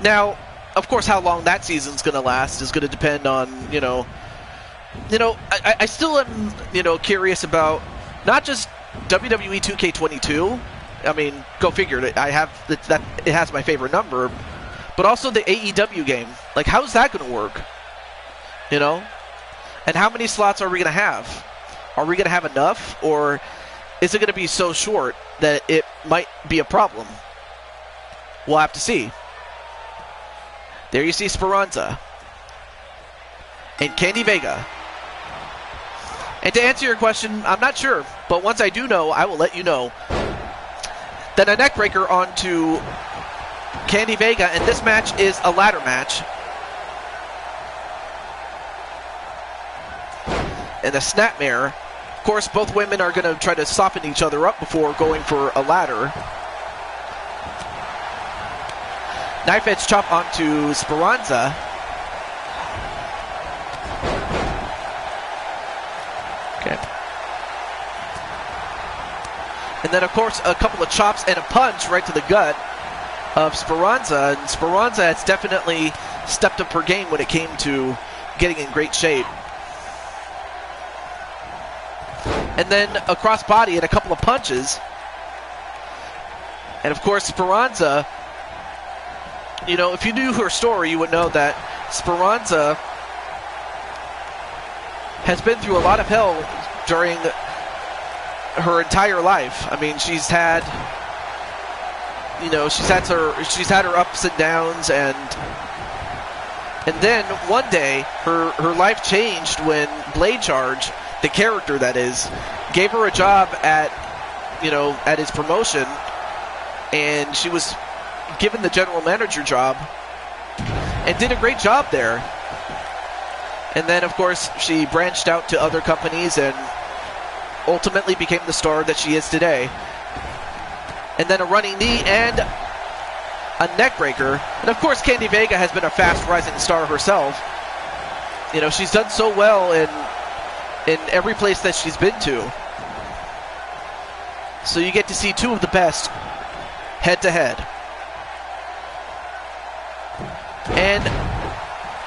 Now, of course, how long that season's going to last is going to depend on, I still am, curious about not just WWE 2K22. I mean, go figure. It has my favorite number, but also the AEW game. Like, how's that going to work? And how many slots are we going to have? Are we going to have enough? Or is it going to be so short that it might be a problem? We'll have to see. There you see Speranza. And Candy Vega. And to answer your question, I'm not sure. But once I do know, I will let you know. Then a neckbreaker onto Candy Vega. And this match is a ladder match. And a snapmare. Of course, both women are going to try to soften each other up before going for a ladder. Knife edge chop onto Speranza. Okay. And then, of course, a couple of chops and a punch right to the gut of Speranza. And Speranza has definitely stepped up her game when it came to getting in great shape. And then a crossbody and a couple of punches. And of course, Speranza, if you knew her story, you would know that Speranza has been through a lot of hell during her entire life. I mean, she's had her ups and downs, and And then one day, her life changed when Blade Charge, the character that is, gave her a job at his promotion, and she was given the general manager job and did a great job there. And then, of course, she branched out to other companies and ultimately became the star that she is today. And then a running knee and a neck breaker. And, of course, Candy Vega has been a fast rising star herself. You know, she's done so well in every place that she's been to. So you get to see two of the best head-to-head. And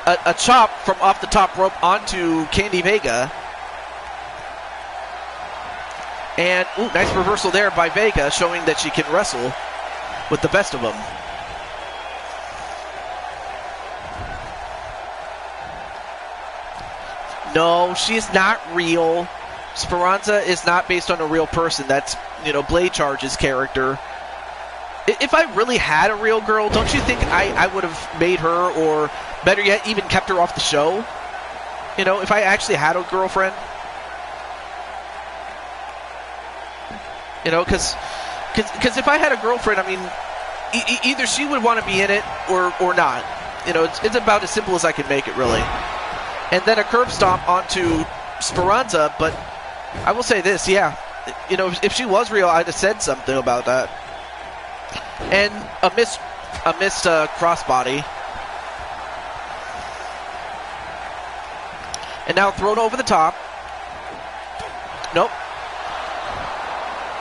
a chop from off the top rope onto Candy Vega. And, nice reversal there by Vega, showing that she can wrestle with the best of them. No, she is not real. Speranza is not based on a real person. That's, Blade Charge's character. If I really had a real girl, don't you think I would have made her, or better yet, even kept her off the show? If I actually had a girlfriend. Because if I had a girlfriend, I mean, either she would want to be in it or not. It's about as simple as I can make it, really. And then a curb stomp onto Speranza, but I will say this, yeah. If she was real, I'd have said something about that. And a missed crossbody. And now thrown over the top. Nope.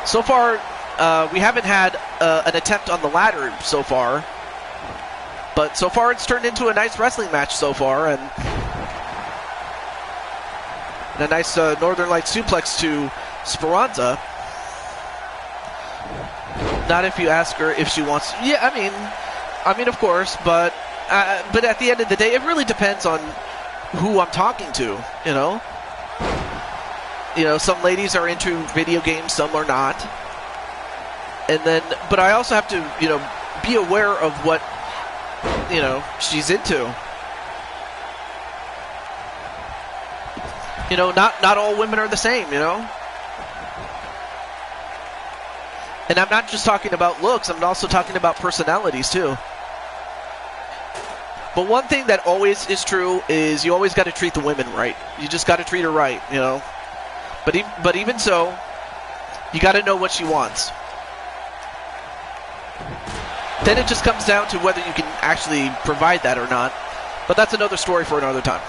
So far, we haven't had an attempt on the ladder so far. But so far, it's turned into a nice wrestling match so far. And a nice Northern Lights suplex to Speranza. Not if you ask her if she wants. Yeah, I mean, of course, but at the end of the day, it really depends on who I'm talking to. Some ladies are into video games, some are not. But I also have to, be aware of what, she's into. Not all women are the same, And I'm not just talking about looks, I'm also talking about personalities, too. But one thing that always is true is you always got to treat the women right. You just got to treat her right, But even so, you got to know what she wants. Then it just comes down to whether you can actually provide that or not. But that's another story for another time.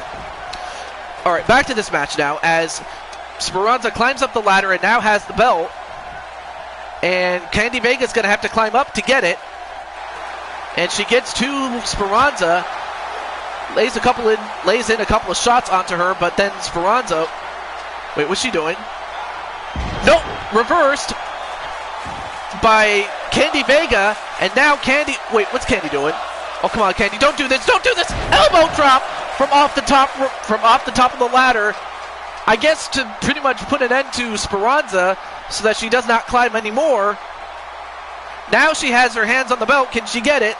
All right, back to this match now, as Speranza climbs up the ladder and now has the belt. And Candy Vega's going to have to climb up to get it. And she gets to Speranza, lays in a couple of shots onto her, but then Speranza... Wait, what's she doing? Nope, reversed by Candy Vega, and now Candy... Wait, what's Candy doing? Oh, come on, Candy, don't do this, don't do this! Elbow drop from off the top of the ladder. I guess to pretty much put an end to Speranza so that she does not climb anymore. Now she has her hands on the belt. Can she get it?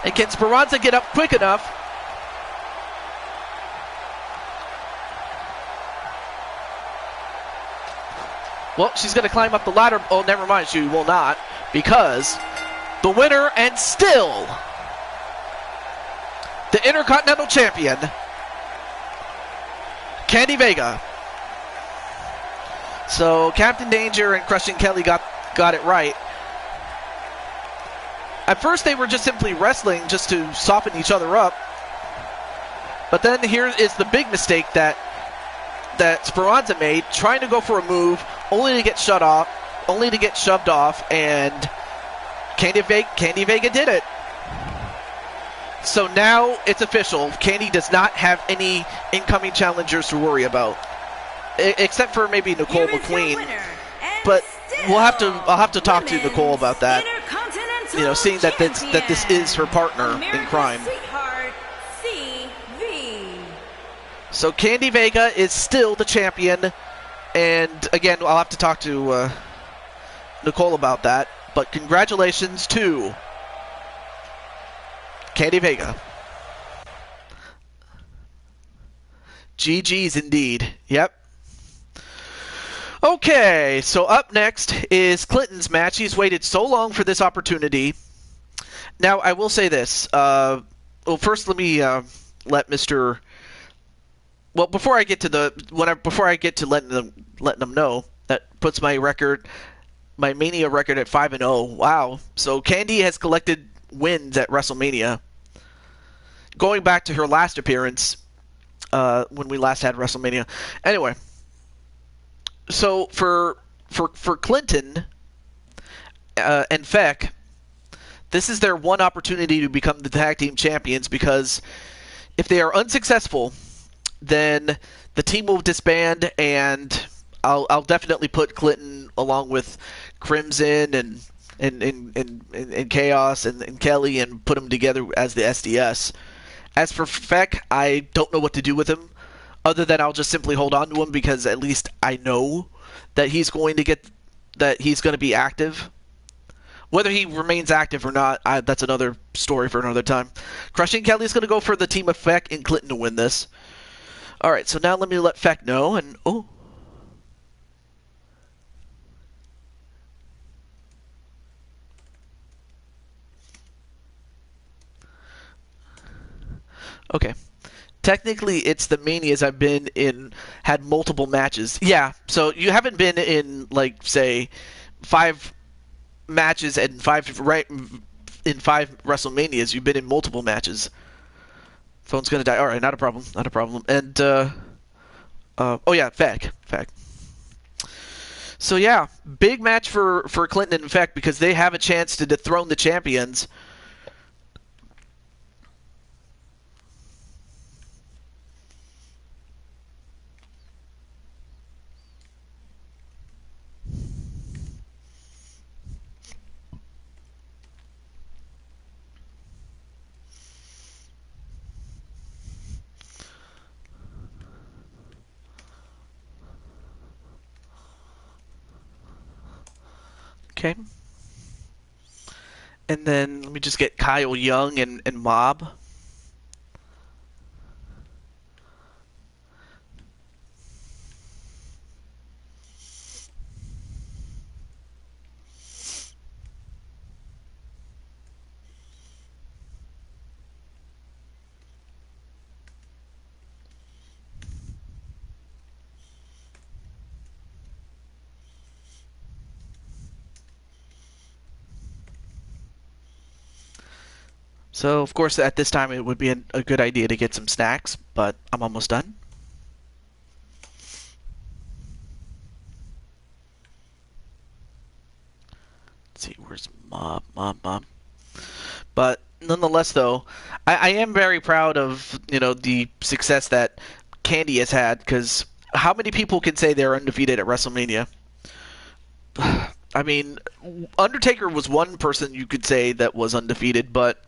And can Speranza get up quick enough? Well, she's going to climb up the ladder. Oh, never mind. She will not, because the winner and still the Intercontinental Champion, Candy Vega. So Captain Danger and Crushing Kelly got it right. At first they were just simply wrestling just to soften each other up. But then here is the big mistake that Speranza made, trying to go for a move only to get shoved off, and Candy Vega did it. So now it's official. Candy does not have any incoming challengers to worry about, except for maybe Nicole McQueen. But I'll have to talk to Nicole about that. Seeing that this is her partner in crime. So Candy Vega is still the champion, and again, I'll have to talk to Nicole about that. But congratulations to Candy Vega. GG's indeed. Yep. Okay, so up next is Clinton's match. He's waited so long for this opportunity. Now, I will say this. Well, first, let me let Mr. Well, before I get to letting them know, that puts my Mania record at 5-0. Wow. So Candy has collected wins at WrestleMania. Going back to her last appearance, when we last had WrestleMania. Anyway, so for Clinton and Feck, this is their one opportunity to become the tag team champions, because if they are unsuccessful, then the team will disband, and I'll definitely put Clinton along with Crimson and Chaos and Kelly and put them together as the SDS. As for Feck, I don't know what to do with him, other than I'll just simply hold on to him, because at least I know that he's going to be active. Whether he remains active or not, that's another story for another time. Crushing Kelly's going to go for the team of Feck and Clinton to win this. Alright, so now let me let Feck know, and oh. Okay. Technically, it's the Manias I've been in, had multiple matches. Yeah, so you haven't been in, like, say, 5 matches and 5 WrestleManias. You've been in multiple matches. Phone's gonna die. Alright, not a problem. Not a problem. And, oh yeah, Feck. So yeah, big match for Clinton and Feck, because they have a chance to dethrone the champions. Okay. And then let me just get Kyle Young and Mob. So, of course, at this time it would be a good idea to get some snacks, but I'm almost done. Let's see, where's Mob? But nonetheless, though, I am very proud of, the success that Candy has had, because how many people can say they're undefeated at WrestleMania? I mean, Undertaker was one person you could say that was undefeated, but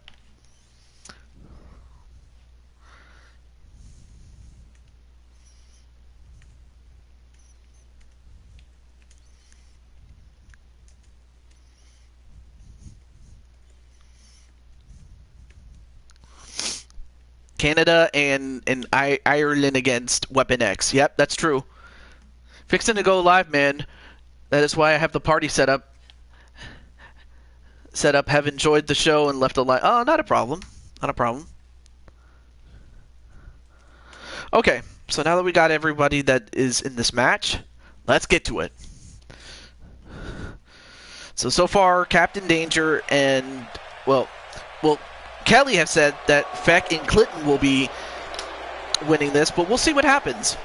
Canada and Ireland against Weapon X. Yep, that's true. Fixing to go live, man. That is why I have the party set up. Have enjoyed the show and left a like. Oh, not a problem. Not a problem. Okay, so now that we got everybody that is in this match, let's get to it. So far, Captain Danger and, well, Kelly have said that Feck and Clinton will be winning this, but we'll see what happens.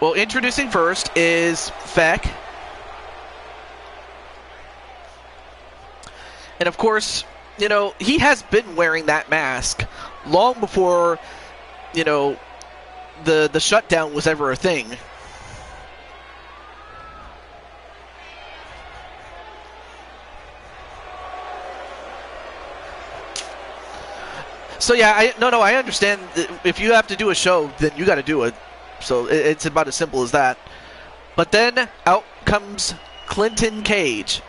Well, introducing first is Feck. And of course, he has been wearing that mask long before, the shutdown was ever a thing. So yeah, I understand. If you have to do a show, then you got to do it. So it's about as simple as that. But then out comes Clinton Cage,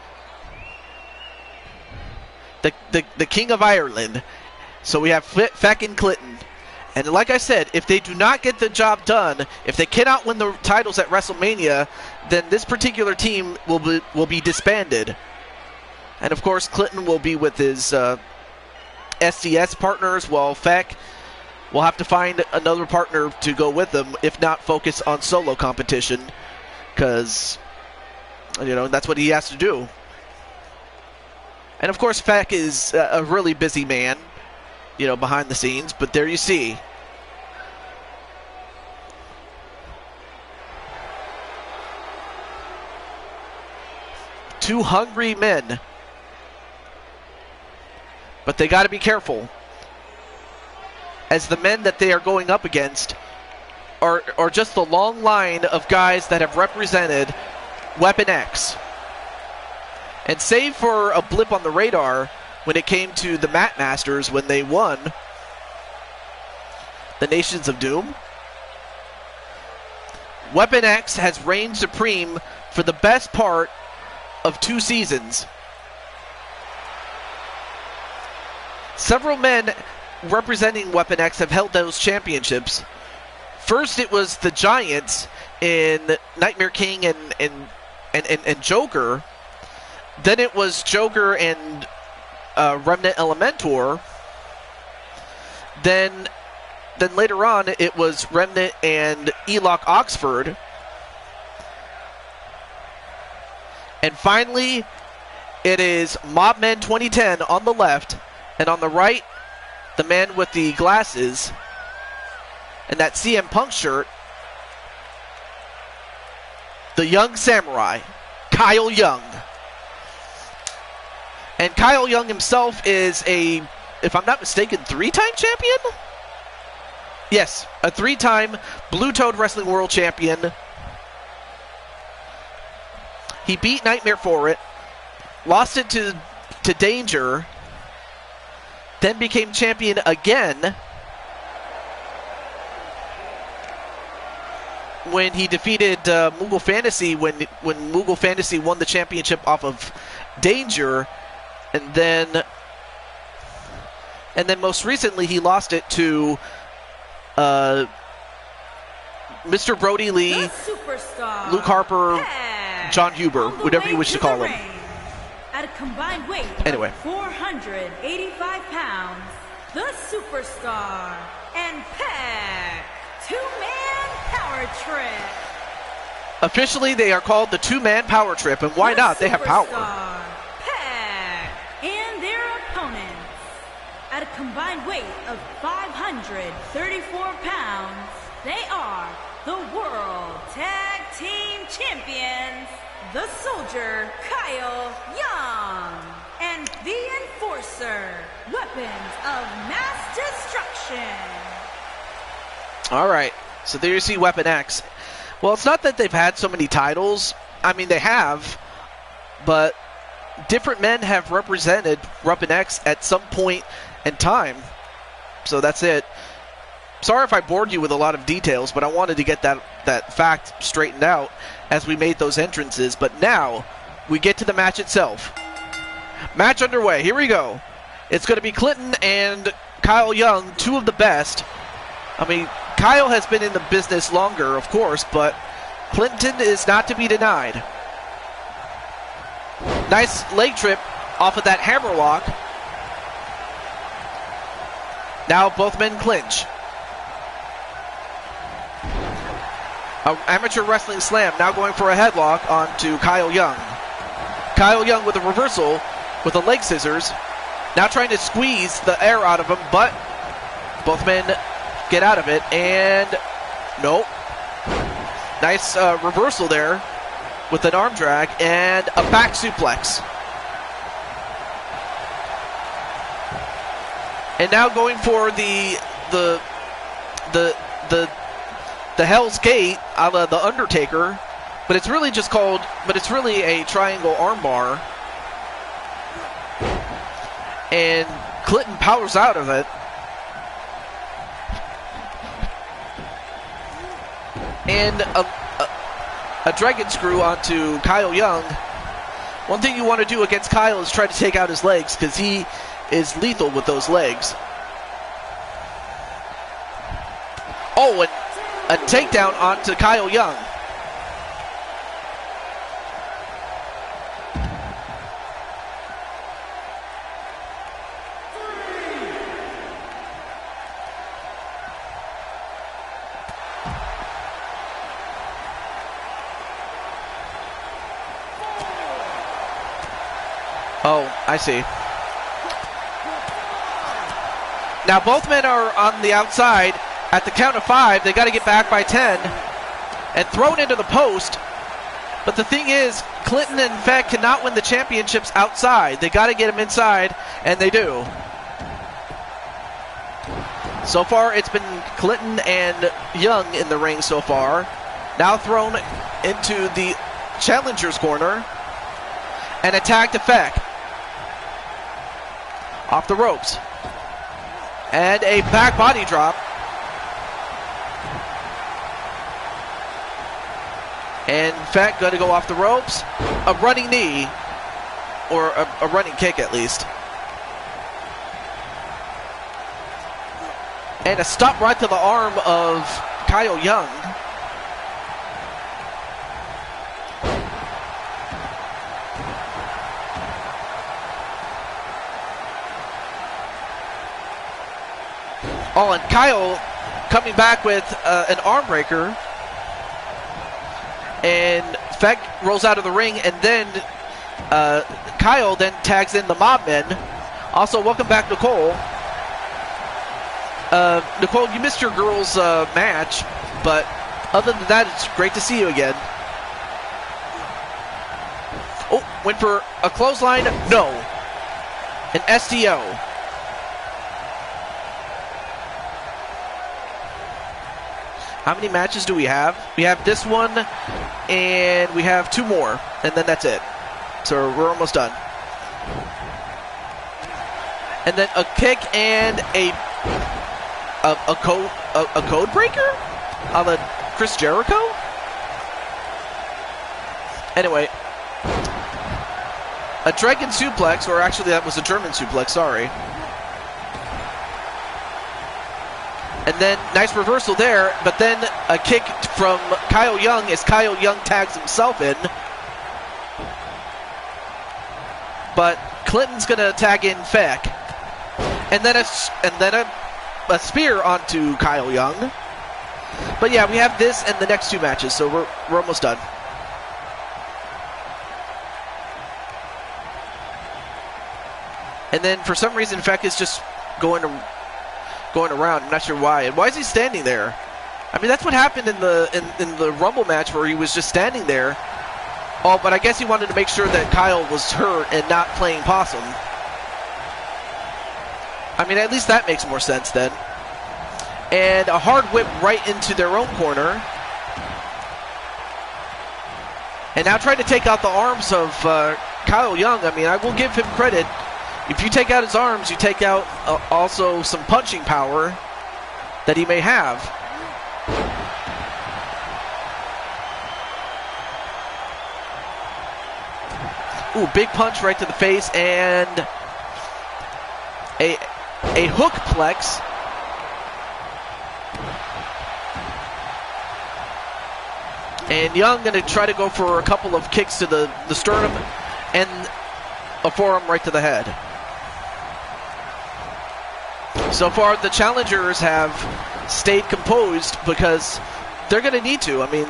the King of Ireland. So we have Feck and Clinton, And like I said, if they do not get the job done, if they cannot win the titles at WrestleMania, then this particular team will be disbanded. And of course, Clinton will be with his SDS partners, while Feck will have to find another partner to go with them, if not focus on solo competition, because, you know, that's what he has to do. And of course, Feck is a really busy man, you know, behind the scenes, but there you see. Two hungry men. But they got to be careful, as the men that they are going up against are just the long line of guys that have represented Weapon X. And save for a blip on the radar when it came to the Mat Masters when they won the Nations of Doom, Weapon X has reigned supreme for the best part of 2 seasons. Several men representing Weapon X have held those championships. First, it was the Giants in Nightmare King and Joker. Then it was Joker and Remnant Elementor. Then later on, it was Remnant and Elock Oxford. And finally, it is Mobman 2010 on the left. And on the right, the man with the glasses and that CM Punk shirt, the young samurai, Kyle Young. And Kyle Young himself is a, if I'm not mistaken, 3-time champion? Yes, a 3-time Blue Toad Wrestling World Champion. He beat Nightmare for it, lost it to Danger, then became champion again when he defeated Moogle Fantasy when Moogle Fantasy won the championship off of Danger, and then most recently he lost it to Mr. Brody Lee, Luke Harper, John Huber, whatever you wish to call him.
At a combined weight
anyway,
of 485 pounds, the Superstar and Peck 2-Man Power Trip.
Officially, they are called the 2-Man Power Trip, and why not? They have power.
Peck and their opponents at a combined weight of 534 pounds, they are the World Tag Team Champions, the Soldier, Kyle Young, and the Enforcer, Weapons of Mass Destruction.
All right, so there you see Weapon X. Well, it's not that they've had so many titles. I mean, they have, but different men have represented Weapon X at some point in time. So that's it. Sorry if I bored you with a lot of details, but I wanted to get that fact straightened out as we made those entrances. But now we get to the match itself. Match underway. Here we go. It's going to be Clinton and Kyle Young, 2 of the best. I mean, Kyle has been in the business longer, of course, but Clinton is not to be denied. Nice leg trip off of that hammerlock. Now both men clinch. Amateur wrestling slam, now going for a headlock onto Kyle Young. Kyle Young with a reversal with the leg scissors. Now trying to squeeze the air out of him, but both men get out of it, and nope. Nice reversal there with an arm drag and a back suplex. And now going for the Hell's Gate a la the Undertaker, but it's really a triangle armbar. And Clinton powers out of it. And a dragon screw onto Kyle Young. One thing you want to do against Kyle is try to take out his legs, because he is lethal with those legs. Oh, and a takedown onto Kyle Young. Oh, I see. Now both men are on the outside. At the count of 5, they got to get back by 10 and thrown into the post. But the thing is, Clinton and Feck cannot win the championships outside. They got to get them inside, and they do. So far, it's been Clinton and Young in the ring so far. Now thrown into the challenger's corner. And attack to Feck. Off the ropes. And a back body drop. And Feck going to go off the ropes. A running knee. Or a running kick at least. And a stop right to the arm of Kyle Young. Oh, and Kyle coming back with an arm breaker. And Feck rolls out of the ring, and then Kyle then tags in the Mob Men. Also, welcome back, Nicole. Nicole, you missed your girls' match, but other than that, it's great to see you again. Oh, went for a clothesline. No. An STO. How many matches do we have? We have this one, and we have 2 more, and then that's it. So we're almost done. And then a kick and a code breaker on the Chris Jericho. Anyway, a dragon suplex, or actually that was a German suplex. Sorry. And then, nice reversal there, but then a kick from Kyle Young as Kyle Young tags himself in. But Clinton's going to tag in Feck. And then a spear onto Kyle Young. But yeah, we have this and the next 2 matches, so we're almost done. And then for some reason, Feck is just going around. I'm not sure why. And why is he standing there? I mean, that's what happened in the Rumble match where he was just standing there. Oh, but I guess he wanted to make sure that Kyle was hurt and not playing possum. I mean, at least that makes more sense then. And a hard whip right into their own corner. And now trying to take out the arms of Kyle Young. I mean, I will give him credit. If you take out his arms, you take out also some punching power that he may have. Ooh, big punch right to the face, and a hook plex. And Young going to try to go for a couple of kicks to the sternum and a forearm right to the head. So far, the challengers have stayed composed because they're going to need to. I mean,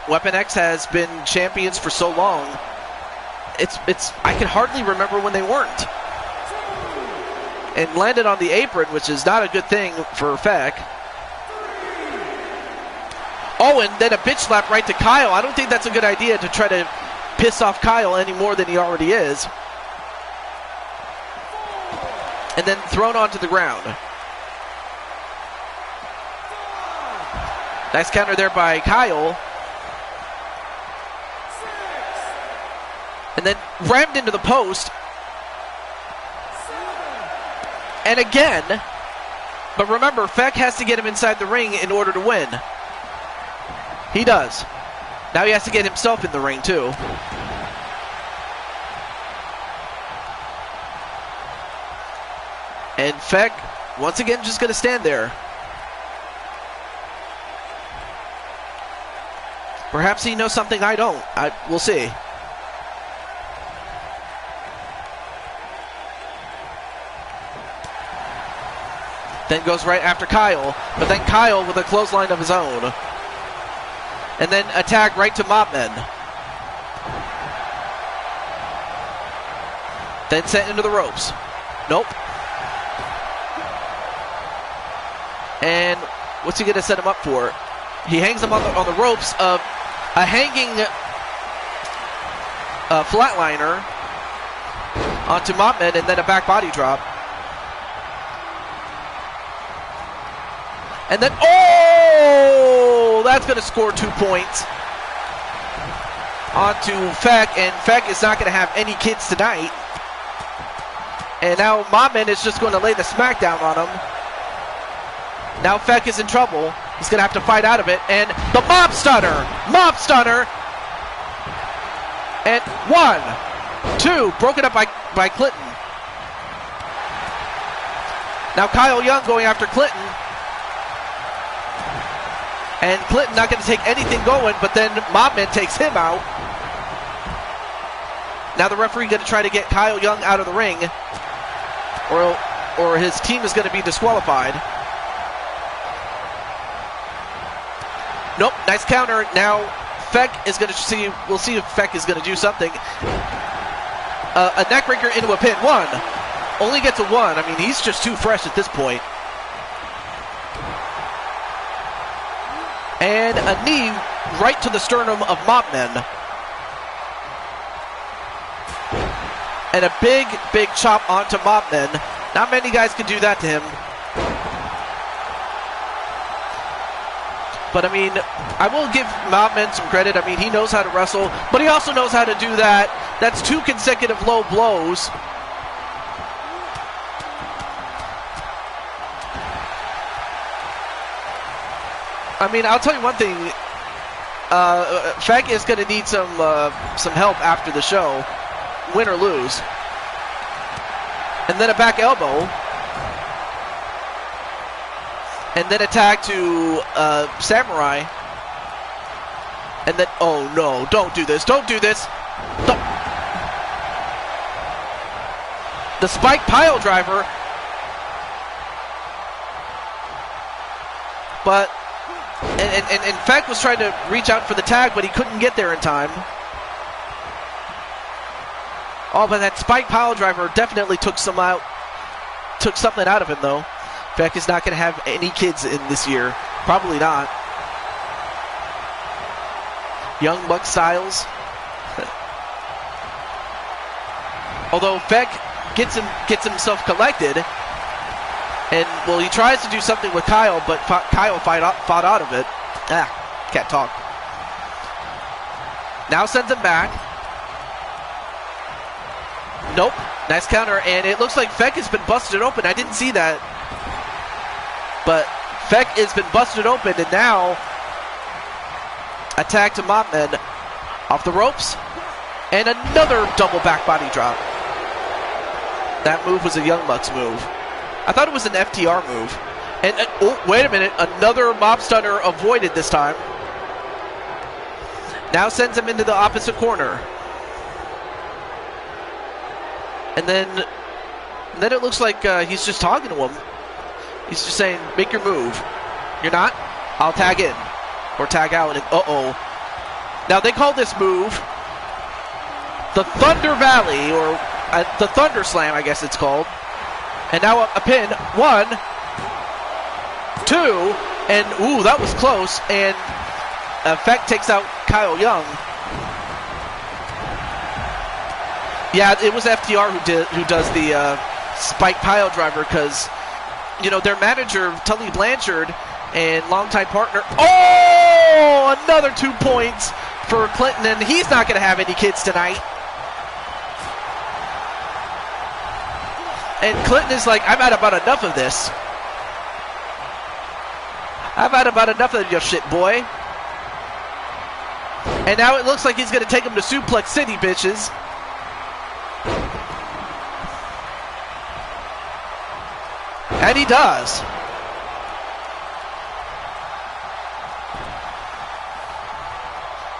Weapon X has been champions for so long. I can hardly remember when they weren't. And landed on the apron, which is not a good thing for Feck. Oh, and then a bitch slap right to Kyle. I don't think that's a good idea to try to piss off Kyle any more than he already is. And then thrown onto the ground. Nice counter there by Kyle. And then rammed into the post. And again, but remember, Feck has to get him inside the ring in order to win. He does. Now he has to get himself in the ring too. And Feck, once again, just going to stand there. Perhaps he knows something I don't. We'll see. Then goes right after Kyle, but then Kyle with a clothesline of his own. And then a tag right to Mopman. Then sent into the ropes. Nope. And what's he going to set him up for? He hangs him on the ropes of a hanging flatliner onto Mopman, and then a back body drop. And then, oh, that's going to score 2 points onto Feck, and Feck is not going to have any kids tonight. And now Mopman is just going to lay the smackdown on him. Now Feck is in trouble. He's going to have to fight out of it. And the Mop Stunner! Mop Stunner! And 1, 2, broken up by Clinton. Now Kyle Young going after Clinton. And Clinton not going to take anything going, but then Mopman takes him out. Now the referee going to try to get Kyle Young out of the ring, or his team is going to be disqualified. Nope, nice counter. Now Feck is going to see. We'll see if Feck is going to do something. A neckbreaker into a pin. 1. Only gets a 1. I mean, he's just too fresh at this point. And a knee right to the sternum of Mopman. And a big, big chop onto Mopman. Not many guys can do that to him. But I mean, I will give Mopman some credit. I mean, he knows how to wrestle, but he also knows how to do that. That's 2 consecutive low blows. I mean, I'll tell you one thing. Feck is going to need some help after the show, win or lose. And then a back elbow. And then a tag to Samurai. And then, oh no, don't do this, don't do this. The spike pile driver. But, and Feck was trying to reach out for the tag, but he couldn't get there in time. Oh, but that spike pile driver definitely took something out of him, though. Feck is not going to have any kids in this year. Probably not. Young Buck Styles. Although Feck gets himself collected. And, well, he tries to do something with Kyle, but Kyle fought out of it. Can't talk. Now sends him back. Nope. Nice counter, and it looks like Feck has been busted open. I didn't see that. But Feck has been busted open, and now attack to Mopman off the ropes. And another double back body drop. That move was a Young Bucks move. I thought it was an FTR move. And oh, wait a minute. Another mob stunner avoided this time. Now sends him into the opposite corner. And then it looks like he's just talking to him. He's just saying, make your move. You're not? I'll tag in. Or tag out. And uh-oh. Now they call this move the Thunder Valley, or the Thunder Slam, I guess it's called. And now a pin. 1, 2, and ooh, that was close. And Feck takes out Kyle Young. Yeah, it was FTR who does the spike pile driver, because you know their manager Tully Blanchard and longtime partner. Oh, another 2 points for Clinton, and he's not going to have any kids tonight. And Clinton is like, I've had about enough of this. I've had about enough of your shit, boy. And now it looks like he's going to take him to Suplex City, bitches. And he does.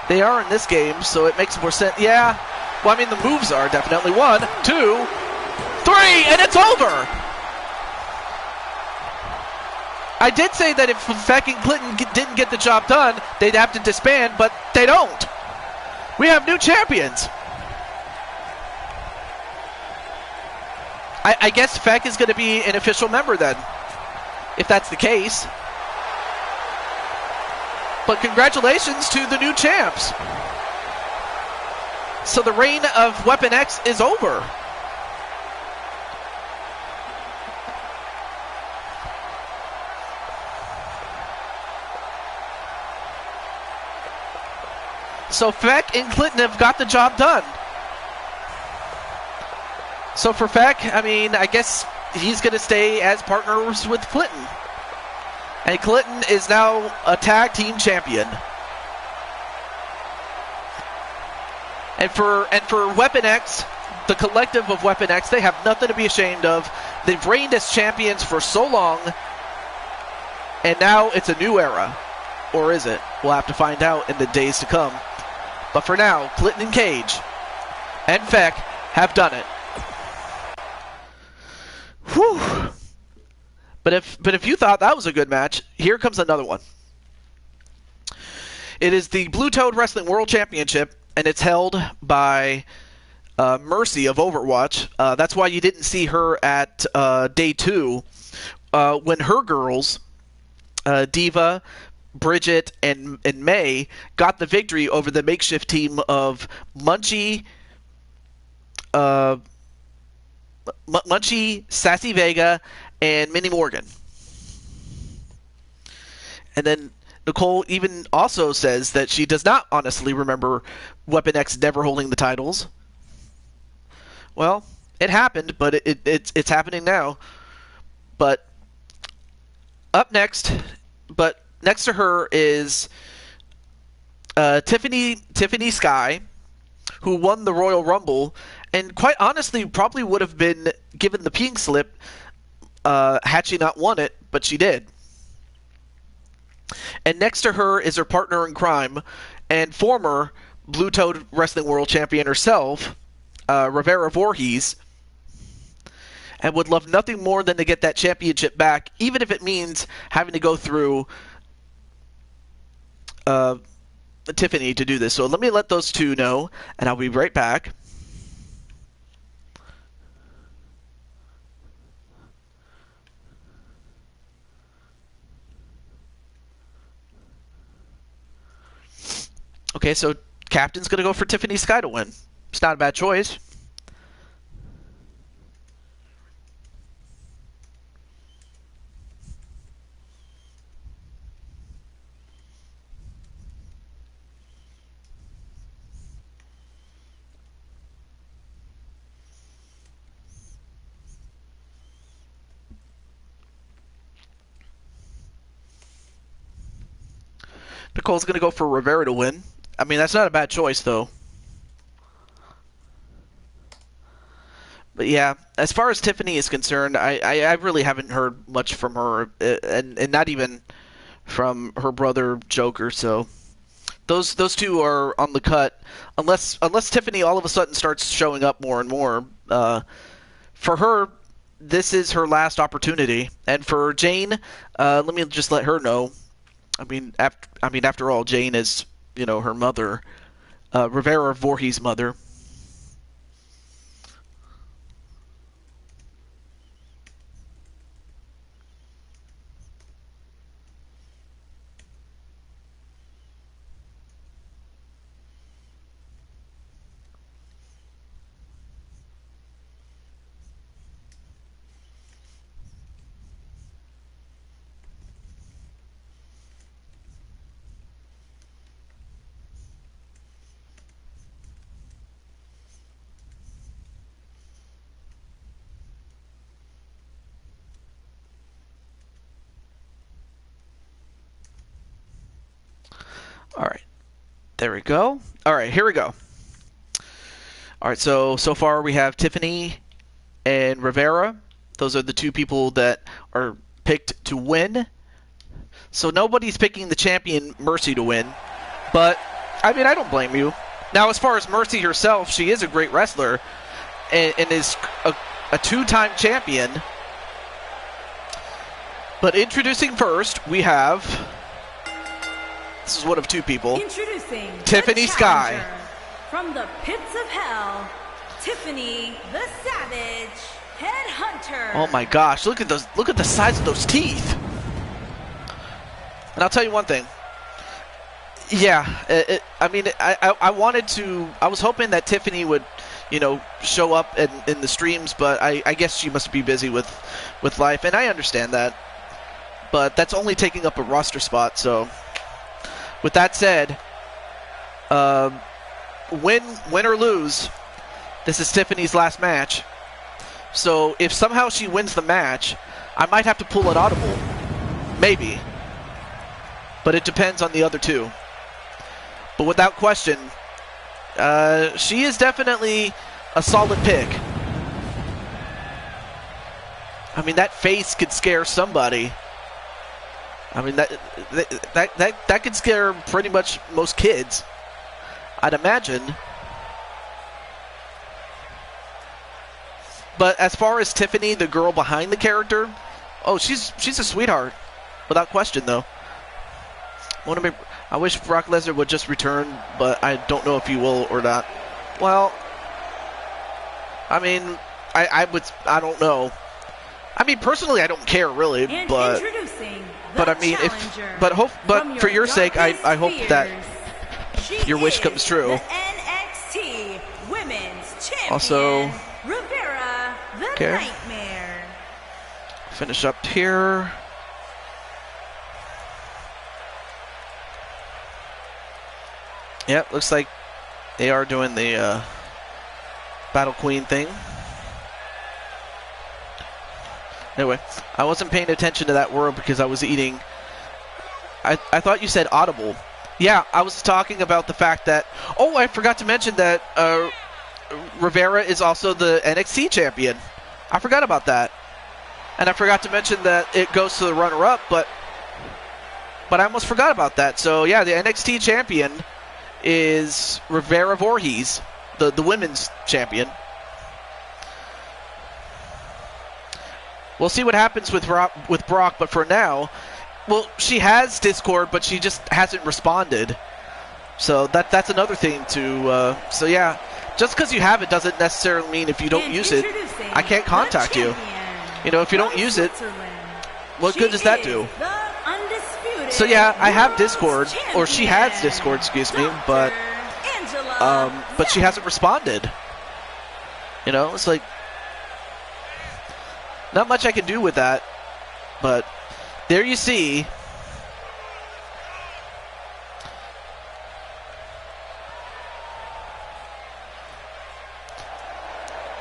They are in this game, so it makes more sense. Yeah. Well, I mean, the moves are definitely 1, 2, 3, and it's over! I did say that if Feck and Clinton didn't get the job done, they'd have to disband, but they don't. We have new champions. I guess Feck is going to be an official member then, if that's the case. But congratulations to the new champs. So the reign of Weapon X is over. So Feck and Clinton have got the job done. So for Feck, I mean, I guess he's going to stay as partners with Clinton. And Clinton is now a tag team champion. And for Weapon X, the collective of Weapon X, they have nothing to be ashamed of. They've reigned as champions for so long. And now it's a new era. Or is it? We'll have to find out in the days to come. But for now, Clinton and Cage and Feck have done it. Whew. But if you thought that was a good match, here comes another one. It is the Blue Toad Wrestling World Championship, and it's held by Mercy of Overwatch. That's why you didn't see her at day 2 when her girls, Diva, Bridget, and May, got the victory over the makeshift team of Munchie, Sassy Vega, and Minnie Morgan. And then Nicole even also says that she does not honestly remember Weapon X never holding the titles. Well, it happened, but it's happening now. But up next, next to her is Tiffany Sky, who won the Royal Rumble, and quite honestly probably would have been given the pink slip had she not won it, but she did. And next to her is her partner in crime and former Blue Toad Wrestling World Champion herself, Rivera Voorhees, and would love nothing more than to get that championship back, even if it means having to go through Tiffany to do this. So let me let those two know, and I'll be right back. Okay, so Captain's going to go for Tiffany Sky to win. It's not a bad choice. Nicole's going to go for Rivera to win. I mean, that's not a bad choice, though. But yeah, as far as Tiffany is concerned, I really haven't heard much from her, and not even from her brother Joker. So those two are on the cut, unless Tiffany all of a sudden starts showing up more and more. For her, this is her last opportunity, and for Jane, let me just let her know. I mean, after all, Jane is, her mother, Rivera Voorhees' mother. All right, there we go. All right, here we go. All right, so far we have Tiffany and Rivera. Those are the two people that are picked to win. So nobody's picking the champion Mercy to win, but I mean, I don't blame you. Now, as far as Mercy herself, she is a great wrestler and is a two-time champion. But introducing first, we have... This is one of two people.
Introducing
Tiffany Sky.
From the pits of hell, Tiffany the Savage Headhunter.
Oh my gosh, look at those! Look at the size of those teeth. And I'll tell you one thing. Yeah, I mean, I wanted to. I was hoping that Tiffany would, you know, show up in the streams, but I guess she must be busy with life, and I understand that. But that's only taking up a roster spot. So, with that said, win or lose, this is Tiffany's last match. So if somehow she wins the match, I might have to pull an audible, maybe. But it depends on the other two. But without question, she is definitely a solid pick. I mean, that face could scare somebody. I mean, that could scare pretty much most kids, I'd imagine. But as far as Tiffany, the girl behind the character, oh, she's a sweetheart, without question, though. I wish Brock Lesnar would just return, but I don't know if he will or not. Well, I mean, I don't know. I mean, personally, I don't care really,
and
but I mean, but for your sake, I hope that your wish comes true.
The NXT Women's Champion,
also,
Rivera the Nightmare.
Finish up here. Yep, looks like they are doing the Battle Queen thing. Anyway, I wasn't paying attention to that word because I was eating. I thought you said audible. Yeah, I was talking about the fact that... Oh, I forgot to mention that Rivera is also the NXT champion. I forgot about that. And I forgot to mention that it goes to the runner-up, but I almost forgot about that. So, yeah, the NXT champion is Rivera Voorhees, the women's champion. We'll see what happens with Brock, but for now, well, she has Discord, but she just hasn't responded. So that's another thing to. So yeah, just because you have it doesn't necessarily mean if you don't use it, I can't contact you. You know, if you don't use it, what good does that do? So yeah, I have Discord, or she has Discord, excuse me, but she hasn't responded. You know, it's like. Not much I can do with that, but there you see.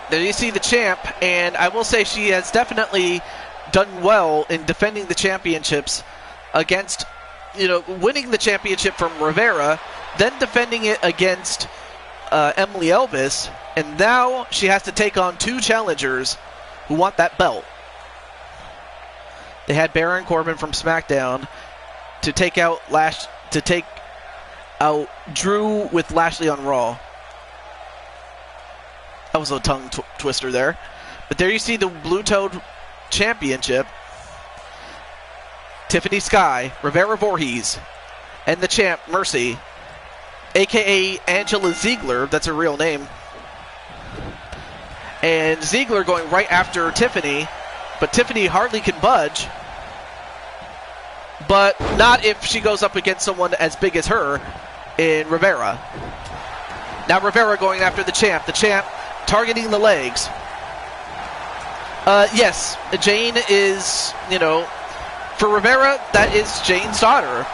There you see the champ, and I will say she has definitely done well in defending the championships against, you know, winning the championship from Rivera, then defending it against Emily Elvis, and now she has to take on two challengers who want that belt. They had Baron Corbin from SmackDown to take out Drew with Lashley on Raw. That was a tongue twister there. But there you see the Blue Toad Championship. Tiffany Sky, Rivera Voorhees, and the champ, Mercy, a.k.a. Angela Ziegler. That's her real name. And Ziegler going right after Tiffany, but Tiffany hardly can budge. But not if she goes up against someone as big as her in Rivera. Now Rivera going after the champ targeting the legs. Yes, Jane is, you know, for Rivera, that is Jane's daughter.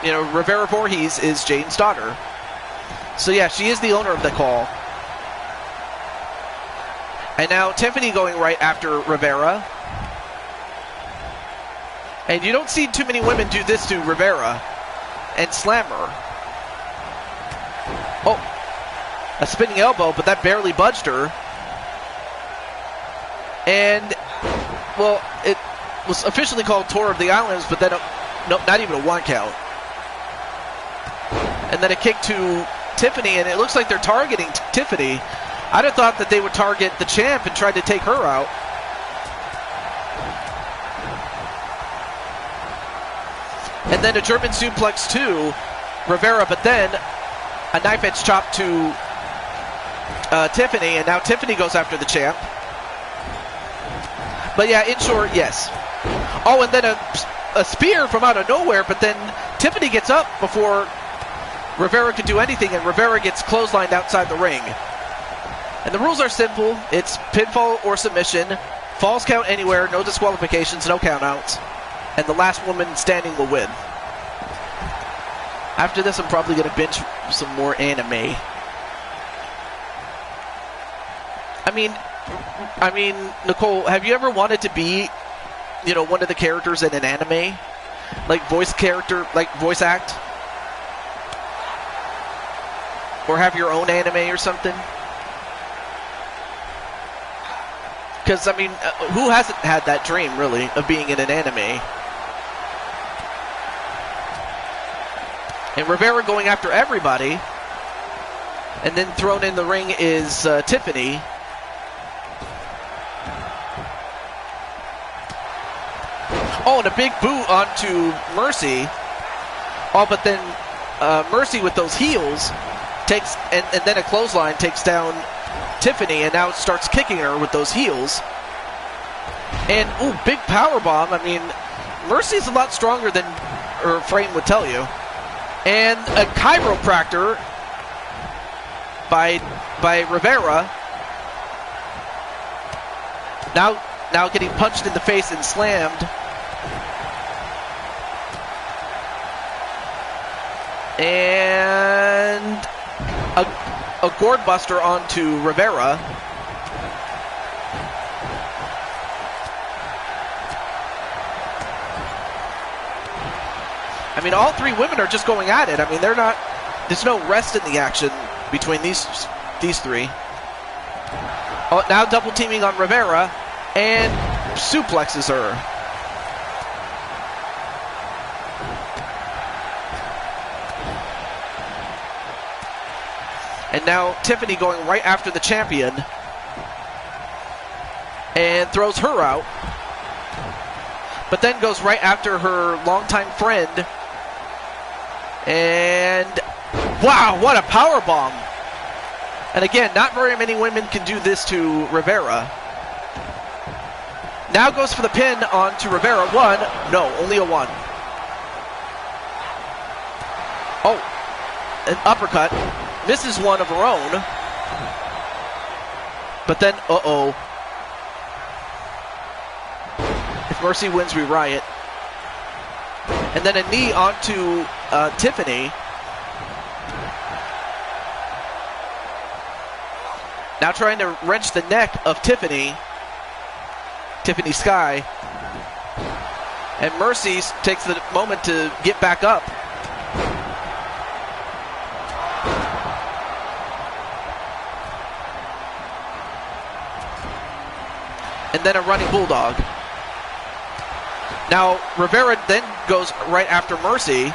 You know, Rivera Voorhees is Jane's daughter. So yeah, she is the owner of the call. And now Tiffany going right after Rivera. And you don't see too many women do this to Rivera and slam her. Oh, a spinning elbow, but that barely budged her. And, well, it was officially called Tour of the Islands, but then, nope, not even a 1 count. And then a kick to Tiffany, and it looks like they're targeting Tiffany. I'd have thought that they would target the champ and try to take her out. And then a German suplex to Rivera, but then a knife edge chop to Tiffany, and now Tiffany goes after the champ. But yeah, in short, yes. Oh, and then a spear from out of nowhere, but then Tiffany gets up before Rivera can do anything, and Rivera gets clotheslined outside the ring. And the rules are simple. It's pinfall or submission, falls count anywhere, no disqualifications, no countouts, and the last woman standing will win. After this, I'm probably going to binge some more anime. I mean, Nicole, have you ever wanted to be, you know, one of the characters in an anime? Like voice character, like voice act? Or have your own anime or something? Because, I mean, who hasn't had that dream, really, of being in an anime? And Rivera going after everybody. And then thrown in the ring is Tiffany. Oh, and a big boot onto Mercy. Oh, but then Mercy with those heels takes, and then a clothesline takes down Tiffany, and now starts kicking her with those heels. And, ooh, big power bomb. I mean, Mercy's a lot stronger than her frame would tell you. And a chiropractor by Rivera. Now getting punched in the face and slammed. And a gourd buster onto Rivera. I mean, all three women are just going at it. I mean, there's no rest in the action between these three. Oh, now double teaming on Rivera and suplexes her. And now Tiffany going right after the champion and throws her out. But then goes right after her longtime friend. And wow, what a power bomb. And again, not very many women can do this to Rivera. Now goes for the pin onto Rivera. One, no, only a one. Oh, an uppercut. Misses one of her own. But then, uh-oh. If Mercy wins, we riot. And then a knee onto Tiffany. Now trying to wrench the neck of Tiffany. Tiffany Sky. And Mercy takes the moment to get back up. And then a running bulldog. Now, Rivera then goes right after Mercy.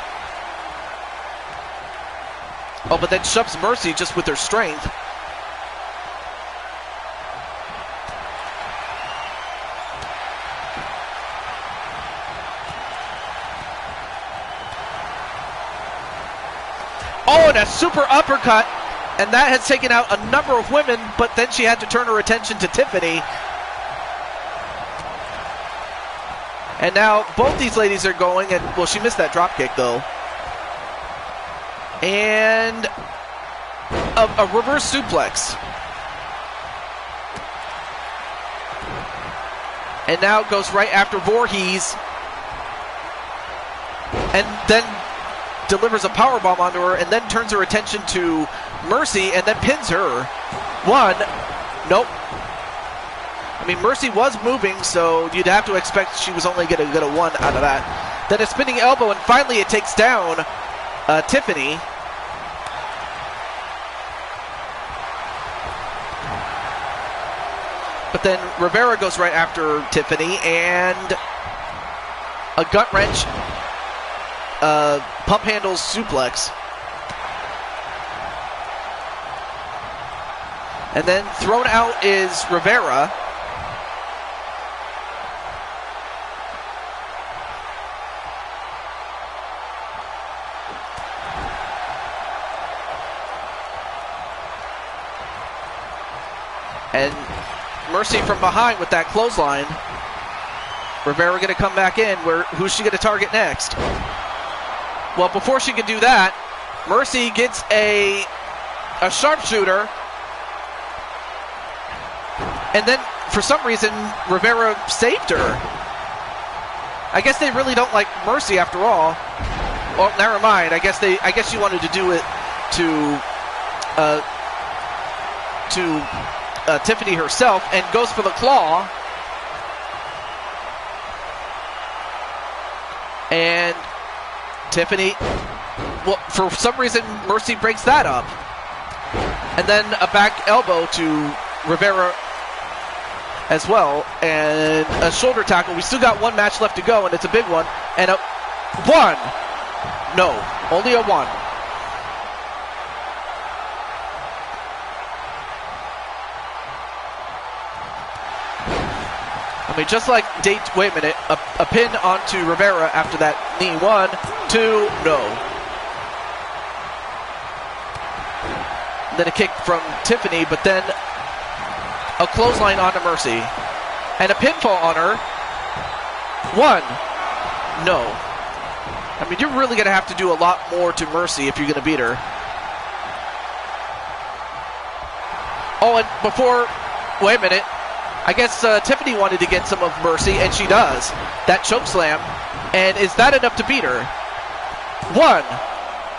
Oh, but then shoves Mercy just with her strength. Oh, and a super uppercut. And that has taken out a number of women, but then she had to turn her attention to Tiffany. And now both these ladies are going, and well, she missed that drop kick though. And a reverse suplex. And now goes right after Voorhees. And then delivers a powerbomb onto her, and then turns her attention to Mercy, and then pins her. One, nope. I mean, Mercy was moving, so you'd have to expect she was only going to get a one out of that. Then a spinning elbow, and finally it takes down Tiffany. But then Rivera goes right after Tiffany, and a gut wrench, pump handles suplex. And then thrown out is Rivera. And Mercy from behind with that clothesline. Rivera going to come back in. Who's she going to target next? Well, before she can do that, Mercy gets a sharpshooter. And then, for some reason, Rivera saved her. I guess they really don't like Mercy after all. Well, never mind. I guess she wanted to do it to Tiffany herself, and goes for the claw. And Tiffany, well, for some reason, Mercy breaks that up. And then a back elbow to Rivera as well. And a shoulder tackle. We still got one match left to go, and it's a big one. And a one. No, only a one. I mean, just like wait a minute, a pin onto Rivera after that knee. 1, 2, no. Then a kick from Tiffany, but then a clothesline onto Mercy. And a pinfall on her. 1, no. I mean, you're really going to have to do a lot more to Mercy if you're going to beat her. Oh, and before, wait a minute. I guess Tiffany wanted to get some of Mercy, and she does. That choke slam. And is that enough to beat her? 1,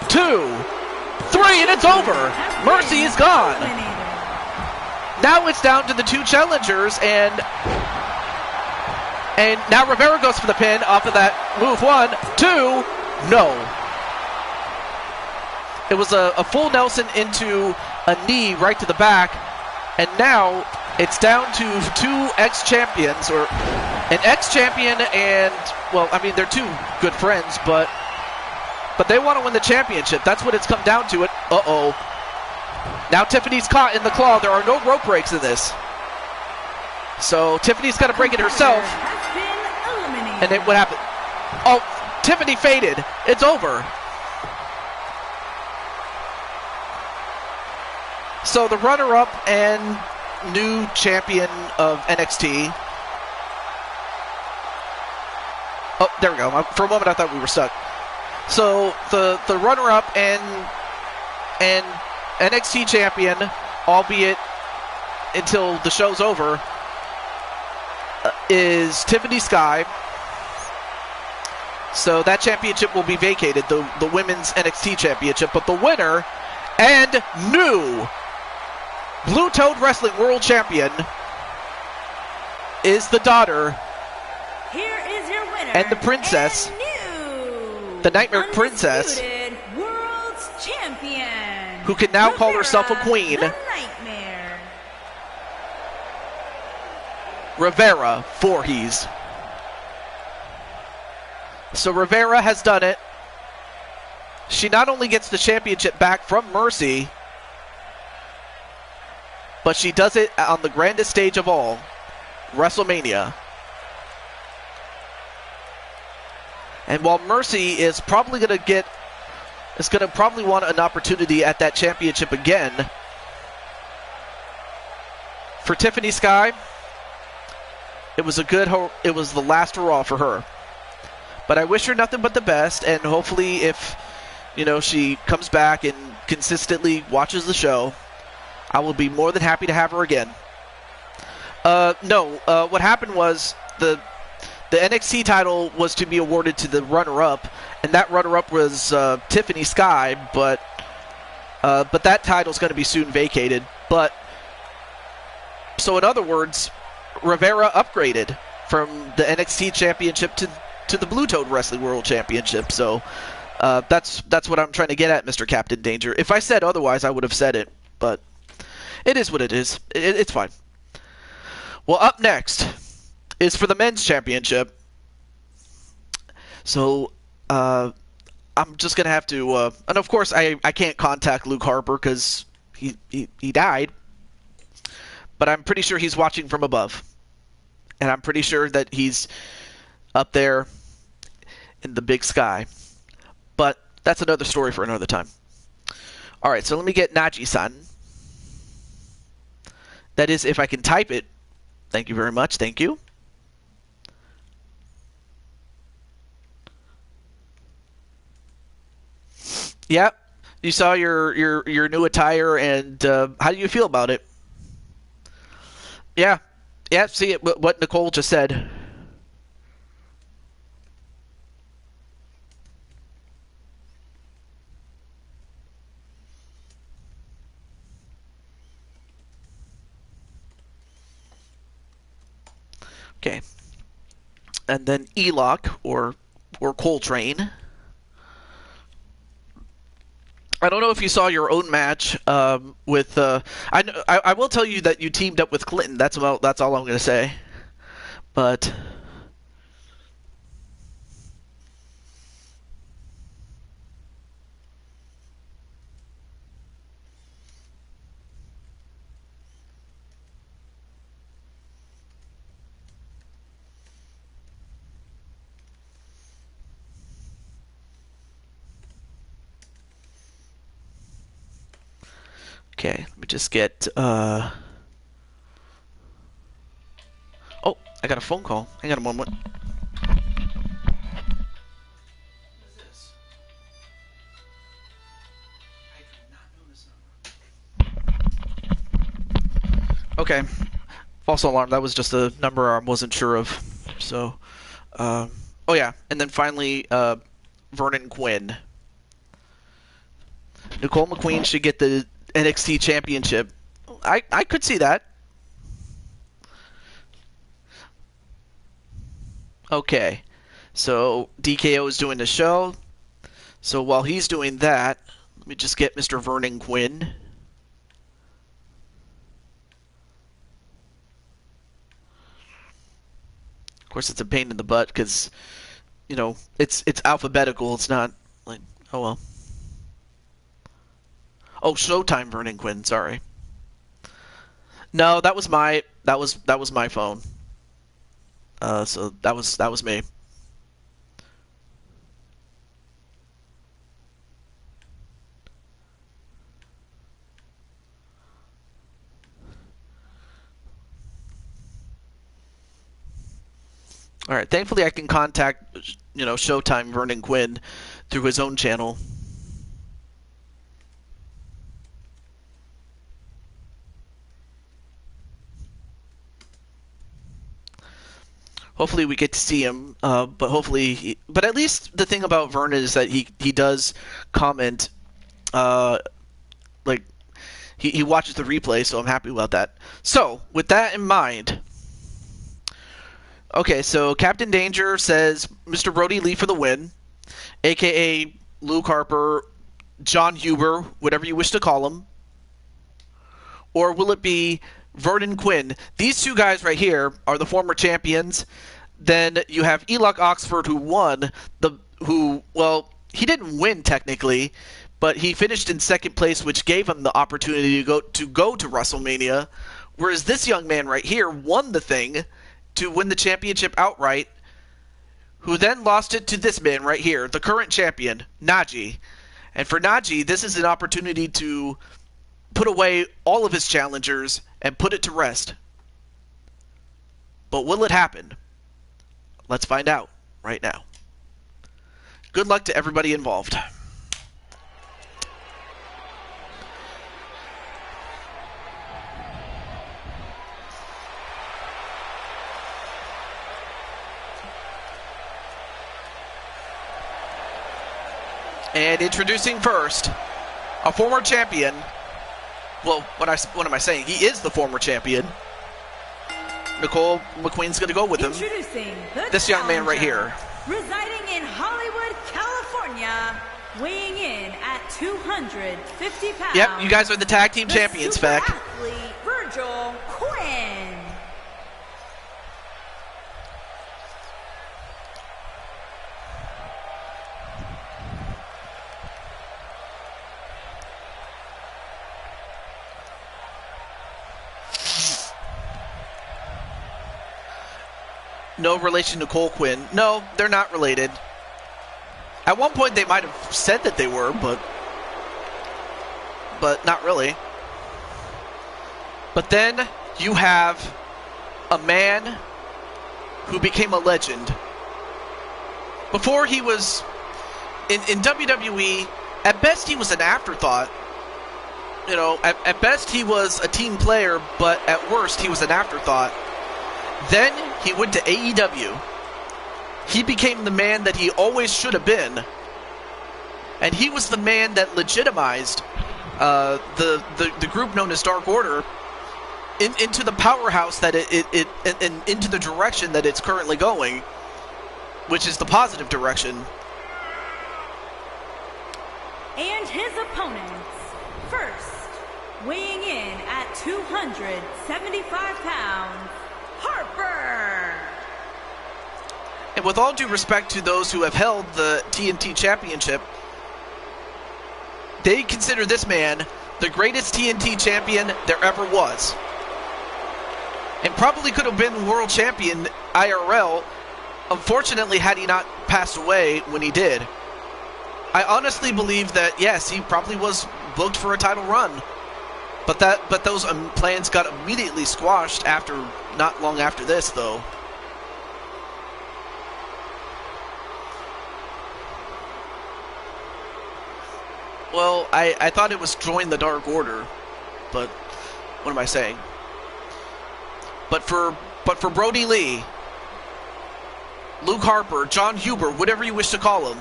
2, 3, and it's over. Mercy is gone. Now it's down to the two challengers, and now Rivera goes for the pin off of that move. 1, 2, no. It was a full Nelson into a knee right to the back, and now it's down to two ex-champions, or an ex-champion and, well, I mean, they're two good friends, but they want to win the championship. That's what it's come down to. Uh-oh. Now Tiffany's caught in the claw. There are no rope breaks in this. So Tiffany's got to break it herself. And then what happened? Oh, Tiffany faded. It's over. So the runner-up and new champion of NXT. Oh, there we go. For a moment I thought we were stuck. So the runner-up and NXT champion, albeit until the show's over, is Tiffany Sky. So that championship will be vacated, the women's NXT championship. But the winner and new Blue Toad Wrestling World Champion is the daughter.
Here is your winner
and the princess,
and
the Nightmare Princess,
World's Champion,
who can now call herself a queen.
The Nightmare.
Rivera Voorhees. So Rivera has done it. She not only gets the championship back from Mercy, but she does it on the grandest stage of all, WrestleMania. And while Mercy is probably going to probably want an opportunity at that championship again, for Tiffany Sky, it was the last hurrah for her. But I wish her nothing but the best, and hopefully if, she comes back and consistently watches the show, I will be more than happy to have her again. What happened was the NXT title was to be awarded to the runner-up, and that runner-up was Tiffany Sky, but that title's going to be soon vacated. So in other words, Rivera upgraded from the NXT championship to the Blue Toad Wrestling World Championship. So that's what I'm trying to get at, Mr. Captain Danger. If I said otherwise, I would have said it, but it is what it is. It's fine. Well, up next is for the men's championship. So I'm just going to have to... and of course, I can't contact Luke Harper because he died. but I'm pretty sure he's watching from above. And I'm pretty sure that he's up there in the big sky. But that's another story for another time. All right, so let me get Naji-san. That is, if I can type it. Thank you very much. Thank you. Yep. You saw your new attire, and how do you feel about it? Yeah. Yeah, see what Nicole just said. Okay. And then Elock or Coltrane. I don't know if you saw your own match with. I will tell you that you teamed up with Clinton. That's all I'm going to say. But okay, let me just get. Oh, I got a phone call. Hang on a moment. Okay. False alarm. That was just a number I wasn't sure of. So, oh yeah, and then finally, Vernon Quinn. Nicole McQueen should get the NXT Championship. I could see that. Okay. So DKO is doing the show. So while he's doing that, let me just get Mr. Vernon Quinn. Of course, it's a pain in the butt because, it's alphabetical. It's not like, oh well. Oh, Showtime Vernon Quinn. Sorry. No, that was my phone. So that was me. All right. Thankfully, I can contact Showtime Vernon Quinn through his own channel. Hopefully we get to see him, but but at least the thing about Vernon is that he does comment, like he watches the replay, so I'm happy about that. So with that in mind, okay, so Captain Danger says Mr. Brody Lee for the win, aka Luke Harper, John Huber, whatever you wish to call him, or will it be Vernon Quinn? These two guys right here are the former champions. Then you have Elock Oxford, who won he didn't win technically, but he finished in second place, which gave him the opportunity to go to WrestleMania. Whereas this young man right here won the thing to win the championship outright, who then lost it to this man right here, the current champion, Naji. And for Naji, this is an opportunity to put away all of his challengers and put it to rest. But will it happen? Let's find out right now. Good luck to everybody involved. And introducing first, a former champion. Well, what am I saying? He is the former champion. Nicole McQueen's going to go with him. This young man right here.
Residing in Hollywood, California, weighing in at 250 pounds.
Yep, you guys are the tag team champions, fact.
Athlete Virgil Quinn.
No relation to Cole Quinn. No, they're not related. At one point, they might have said that they were, but not really. But then you have a man who became a legend. Before he was in WWE, at best he was an afterthought. You know, at best he was a team player, but at worst he was an afterthought. Then he went to AEW. He became the man that he always should have been. And he was the man that legitimized the group known as Dark Order into the powerhouse that it into the direction that it's currently going, which is the positive direction.
And his opponents, first, weighing in at 275 pounds, Harper.
And with all due respect to those who have held the TNT Championship, they consider this man the greatest TNT champion there ever was. And probably could have been world champion IRL, unfortunately, had he not passed away when he did. I honestly believe that, yes, he probably was booked for a title run. But those plans got immediately squashed not long after this, though. Well, I thought it was join the Dark Order, but what am I saying? But for Brody Lee, Luke Harper, John Huber, whatever you wish to call him,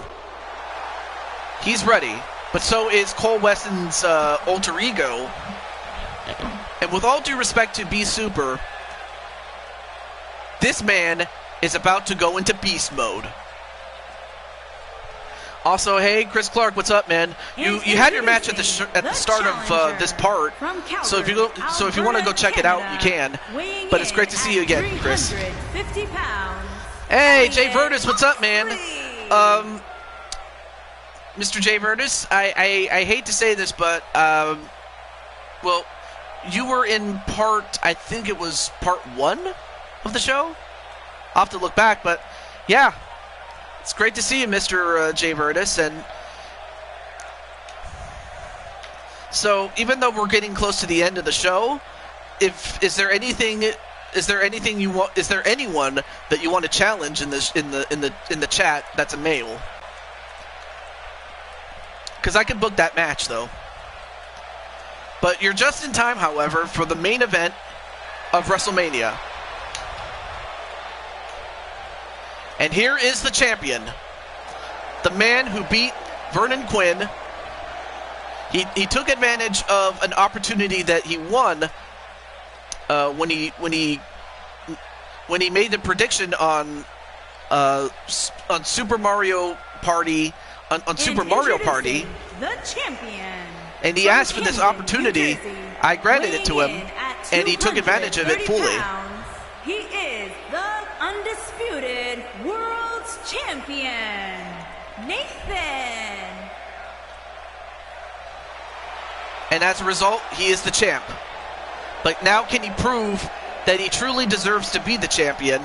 he's ready. But so is Cole Wesson's alter ego. And with all due respect to B Super, this man is about to go into beast mode. Also, hey, Chris Clark, what's up, man? You had your match at the start of this part, so if you want to go check it out, you can. But it's great to see you again, Chris. Hey, Jay Vertus, what's up, man? Mr. Jay Vertus, I hate to say this, but well, you were in I think it was part 1 of the show. I'll have to look back, but yeah. It's great to see you, Mr. Jay Vertus, and so even though we're getting close to the end of the show, is there anyone that you want to challenge in the chat that's a male? Because I can book that match though. But you're just in time, however, for the main event of WrestleMania. And here is the champion, the man who beat Vernon Quinn. He took advantage of an opportunity that he won when he made the prediction on Super Mario Party on Super Mario Party.
The champion.
And he asked for this opportunity. I granted it to him, and he took advantage of it fully.
He is the undisputed world's champion, Nathan.
And as a result, he is the champ. But now can he prove that he truly deserves to be the champion?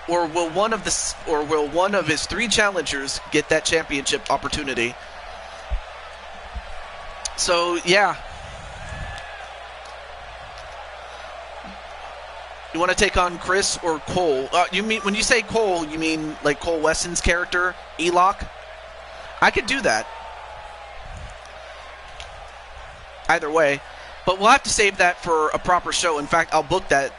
Or will one of his 3 challengers get that championship opportunity? So, yeah. You want to take on Chris or Cole? You mean when you say Cole, you mean like Cole Wesson's character, Elock? I could do that. Either way, but we'll have to save that for a proper show. In fact, I'll book that.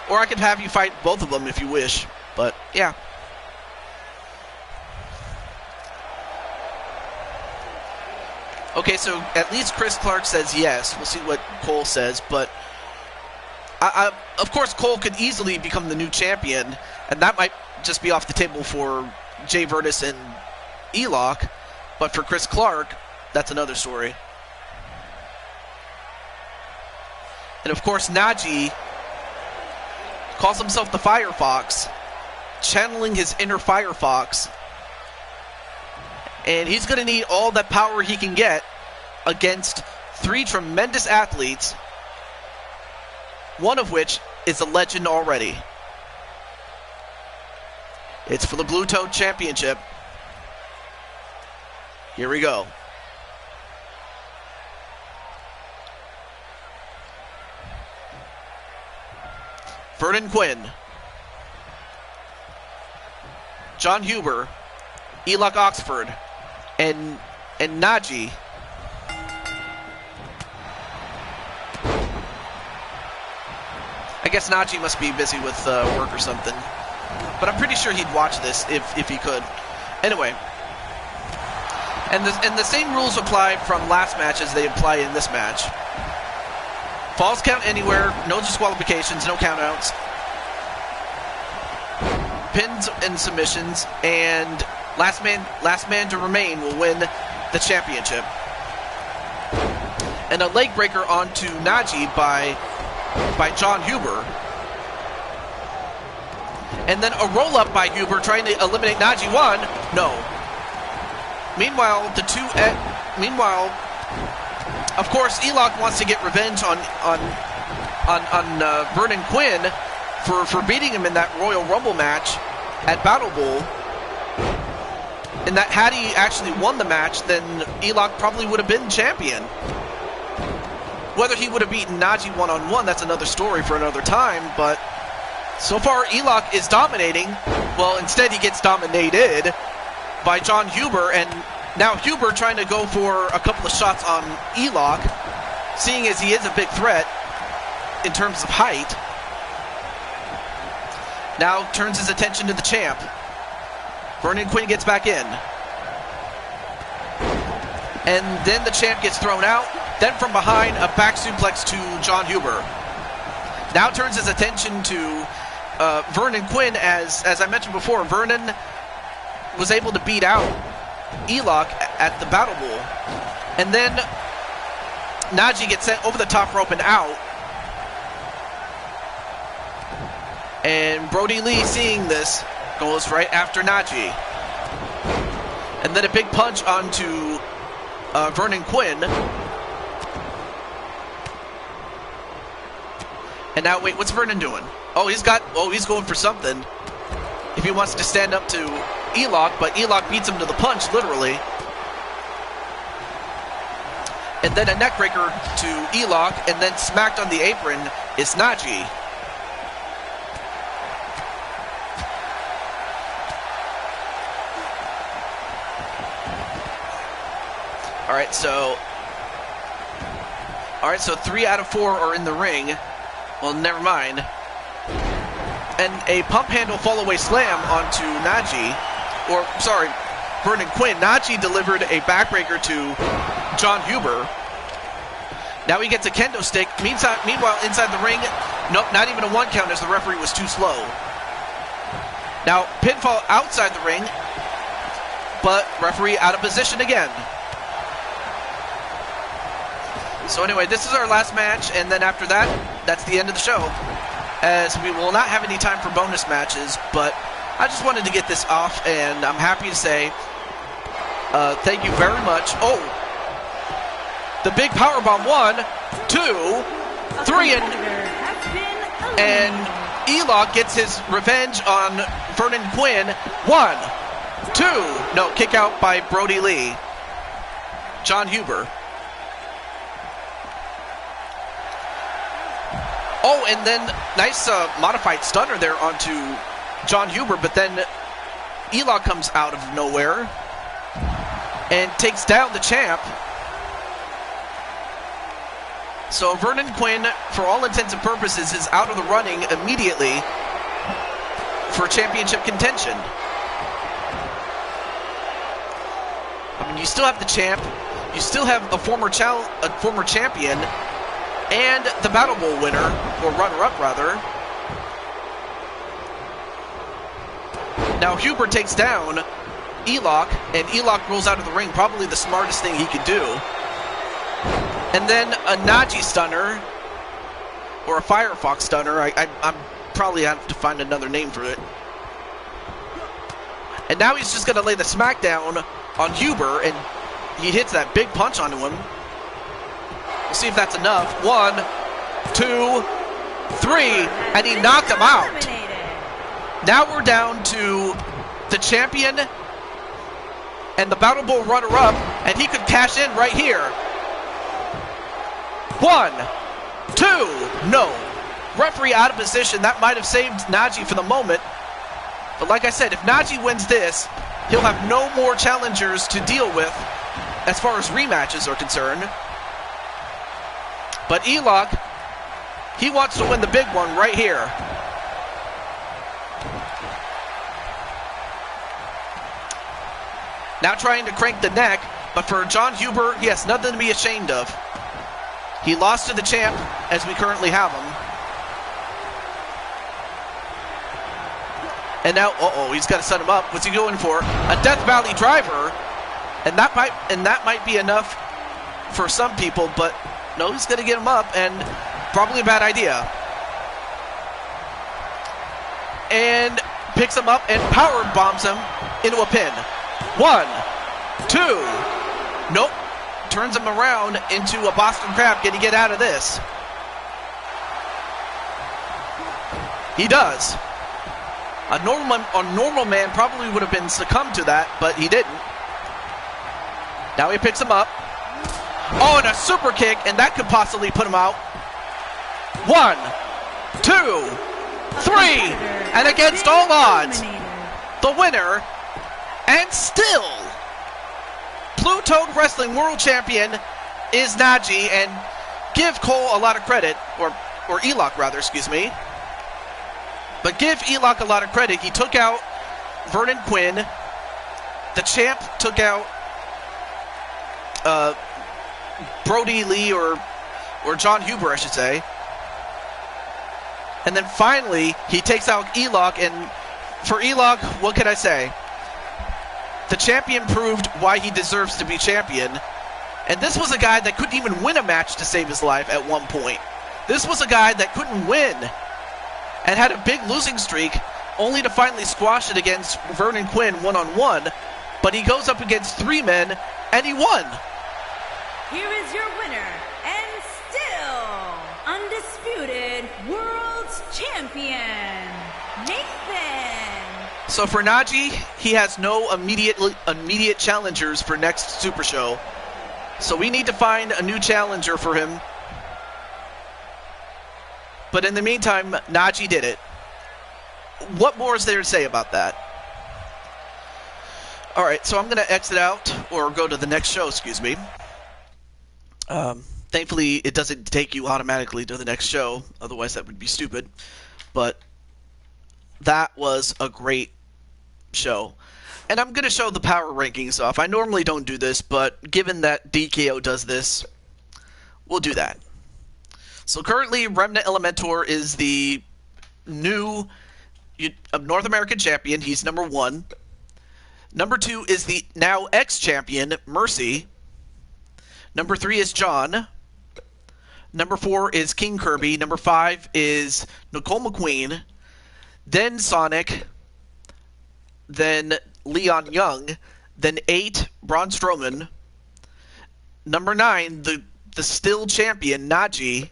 Or I could have you fight both of them if you wish. But yeah. Okay, so at least Chris Clark says yes. We'll see what Cole says, but of course Cole could easily become the new champion, and that might just be off the table for Jay Vertus and Elock, but for Chris Clark, that's another story. And of course Najee calls himself the Firefox, channeling his inner Firefox. And he's going to need all that power he can get against 3 tremendous athletes one of which is a legend already. It's for the Blue Toad Championship. Here we go. Vernon Quinn, John Huber, Elok Oxford, and Najee. I guess Najee must be busy with work or something. But I'm pretty sure he'd watch this if he could. Anyway. And the same rules apply from last match as they apply in this match. Falls count anywhere, no disqualifications, no countouts. Pins and submissions, and last man to remain will win the championship. And a leg breaker onto Najee by John Huber. And then a roll-up by Huber trying to eliminate Najee. One, no. Meanwhile, of course, Elok wants to get revenge on Vernon Quinn for beating him in that Royal Rumble match at Battle Bowl. And that had he actually won the match, then Elok probably would have been champion. Whether he would have beaten Najee one-on-one, that's another story for another time, but so far Elok is dominating. Well, instead he gets dominated by John Huber, and now Huber trying to go for a couple of shots on Elok, seeing as he is a big threat in terms of height. Now turns his attention to the champ. Vernon Quinn gets back in. And then the champ gets thrown out. Then from behind, a back suplex to John Huber. Now turns his attention to Vernon Quinn. As I mentioned before, Vernon was able to beat out Elok at the Battle Bowl. And then Najee gets sent over the top rope and out. And Brody Lee, seeing this, goes right after Najee. And then a big punch onto Vernon Quinn. And now, wait, what's Vernon doing? Oh, he's going for something. If he wants to stand up to Elok, but Elok beats him to the punch, literally. And then a neckbreaker to Elok, and then smacked on the apron is Najee. Alright, so 3 out of 4 are in the ring. Well, never mind. And a pump handle fall-away slam onto Najee. Or, sorry, Vernon Quinn. Najee delivered a backbreaker to John Huber. Now he gets a kendo stick. Meanwhile, inside the ring, nope, not even a 1 count as the referee was too slow. Now, pinfall outside the ring, but referee out of position again. So anyway, this is our last match, and then after that, that's the end of the show, as we will not have any time for bonus matches, but I just wanted to get this off, and I'm happy to say thank you very much. Oh, the big powerbomb, 1, 2, 3, and Elok gets his revenge on Vernon Quinn. 1, 2, no, kick out by Brody Lee. John Huber. Oh, and then nice modified stunner there onto John Huber, but then Elok comes out of nowhere and takes down the champ. So Vernon Quinn, for all intents and purposes, is out of the running immediately for championship contention. I mean, you still have the champ, you still have a former champion, and the Battle Bowl winner, or runner-up rather. Now Huber takes down Elok, and Elok rolls out of the ring, probably the smartest thing he could do. And then a Najee stunner, or a Firefox stunner. I'm probably have to find another name for it. And now he's just going to lay the smackdown on Huber, and he hits that big punch onto him. We'll see if that's enough. 1, 2, 3, and he knocked him out. Now we're down to the champion and the Battle Bowl runner-up, and he could cash in right here. 1, 2, no. Referee out of position. That might have saved Najee for the moment. But like I said, if Najee wins this, he'll have no more challengers to deal with as far as rematches are concerned. But Elock, he wants to win the big one right here. Now trying to crank the neck, but for Jon Huber, he has nothing to be ashamed of. He lost to the champ as we currently have him. And now, he's got to set him up. What's he going for? A Death Valley driver. And that might be enough for some people, but no, he's going to get him up, and probably a bad idea. And picks him up and power bombs him into a pin. 1, 2. Nope. Turns him around into a Boston Crab. Can he get out of this? He does. A normal man probably would have been succumbed to that, but he didn't. Now he picks him up. Oh, and a super kick, and that could possibly put him out. 1, 2, 3, and against all odds, the winner, and still Blue-Toed Wrestling World Champion is Najee, and give Cole a lot of credit, or Elock rather, excuse me. But give Elock a lot of credit. He took out Vernon Quinn. The champ took out Brody Lee or Jon Huber, I should say. And then finally, he takes out Elock, and for Elock, what can I say? The champion proved why he deserves to be champion. And this was a guy that couldn't even win a match to save his life at one point. This was a guy that couldn't win and had a big losing streak, only to finally squash it against Vernon Quinn one-on-one. But he goes up against 3 men, and he won.
Here is your winner, and still undisputed World Champion, Nathan.
So for Najee, he has no immediate challengers for next Super Show. So we need to find a new challenger for him. But in the meantime, Najee did it. What more is there to say about that? All right, so I'm going to exit out, or go to the next show, excuse me. Thankfully, it doesn't take you automatically to the next show. Otherwise, that would be stupid. But that was a great show. And I'm going to show the power rankings off. I normally don't do this, but given that DKO does this, we'll do that. So currently, Remnant Elementor is the new North American champion. He's number 1. Number 2 is the now ex-champion, Mercy. Number 3 is John. Number 4 is King Kirby. Number 5 is Nicole McQueen. Then Sonic. Then Leon Young. Then 8, Braun Strowman. Number 9, the still champion, Najee.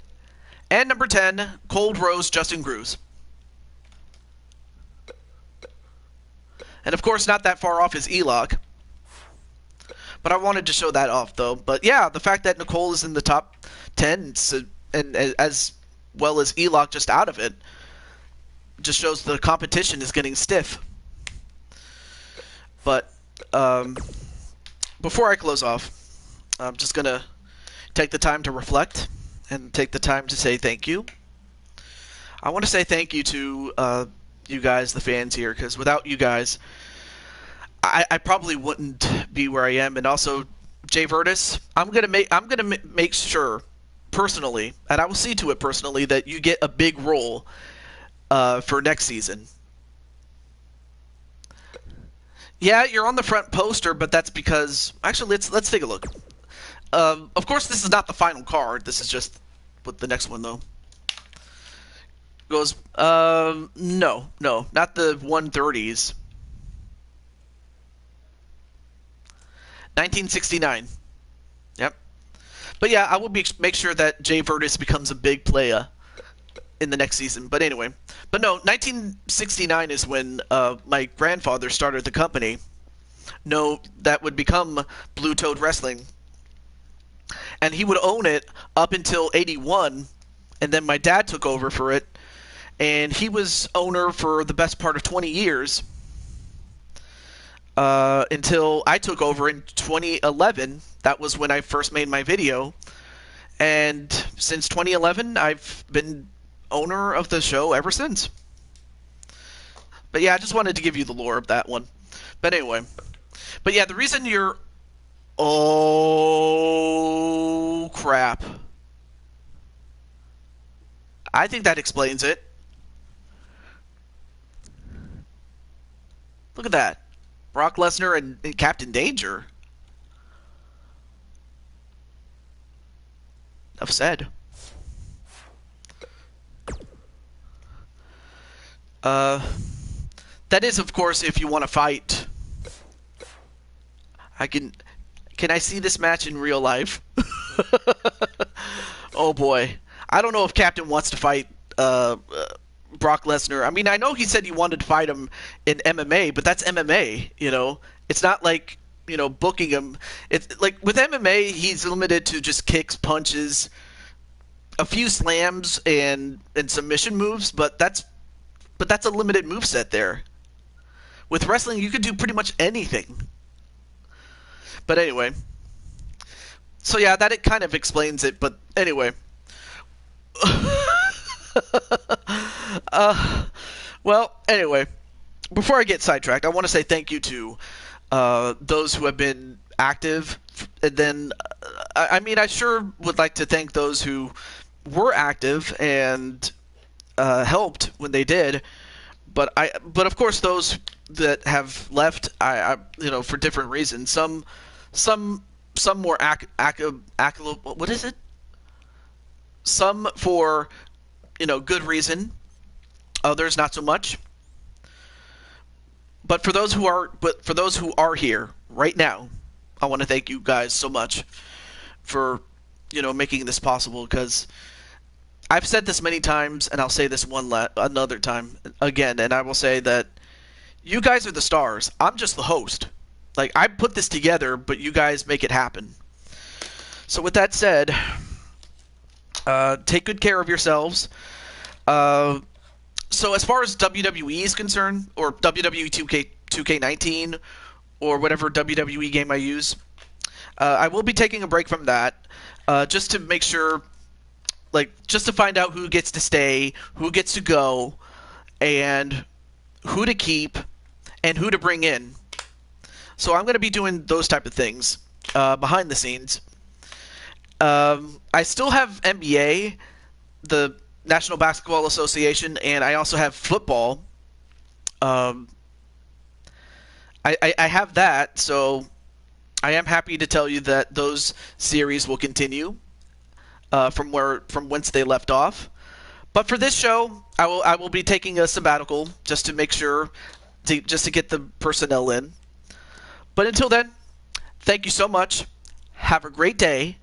And number 10, Cold Rose, Justin Cruz. And of course, not that far off is Elock. But I wanted to show that off, though. But yeah, the fact that Nicole is in the top 10, and as well as Elock just out of it, just shows the competition is getting stiff. But before I close off, I'm just going to take the time to reflect and take the time to say thank you. I want to say thank you to you guys, the fans here, because without you guys, I probably wouldn't be where I am. And also, Jay Vertus, I'm gonna make sure personally, and I will see to it personally, that you get a big role for next season. Yeah, you're on the front poster, but that's because actually let's take a look. Of course, this is not the final card. This is just what the next one though goes. No, not the 130s. 1969. Yep. But yeah, I will make sure that Jay Vertus becomes a big player in the next season. But anyway, but no, 1969 is when my grandfather started the company. No, that would become Blue Toad Wrestling, and he would own it up until '81, and then my dad took over for it, and he was owner for the best part of 20 years. Until I took over in 2011. That was when I first made my video. And since 2011, I've been owner of the show ever since. But yeah, I just wanted to give you the lore of that one. But anyway. But yeah, the reason you're... Oh, crap. I think that explains it. Look at that. Brock Lesnar and Captain Danger. Enough said. That is, of course, if you want to fight. Can I see this match in real life? Oh boy. I don't know if Captain wants to fight Brock Lesnar. I mean, I know he said he wanted to fight him in MMA, but that's MMA, you know. It's not like, you know, booking him. It's like with MMA, he's limited to just kicks, punches, a few slams and submission moves, but that's a limited moveset there. With wrestling, you could do pretty much anything. But anyway. So yeah, that it kind of explains it, but anyway. Well, anyway, before I get sidetracked, I want to say thank you to those who have been active. And then, I mean, I sure would like to thank those who were active and helped when they did. But of course, those that have left, you know, for different reasons. Some more what is it? Some for, you know, good reason. Others not so much. But for those who are here right now, I want to thank you guys so much for, you know, making this possible, because I've said this many times, and I'll say this another time again, and I will say that you guys are the stars. I'm just the host. Like, I put this together, but you guys make it happen. So with that said, take good care of yourselves. So as far as WWE is concerned, or WWE 2K19, or whatever WWE game I use, I will be taking a break from that, just to make sure, like, just to find out who gets to stay, who gets to go, and who to keep, and who to bring in. So I'm going to be doing those type of things behind the scenes. I still have NBA, the National Basketball Association, and I also have football. I have that, so I am happy to tell you that those series will continue from whence they left off. But for this show, I will be taking a sabbatical just to make sure, just to get the personnel in. But until then, thank you so much. Have a great day,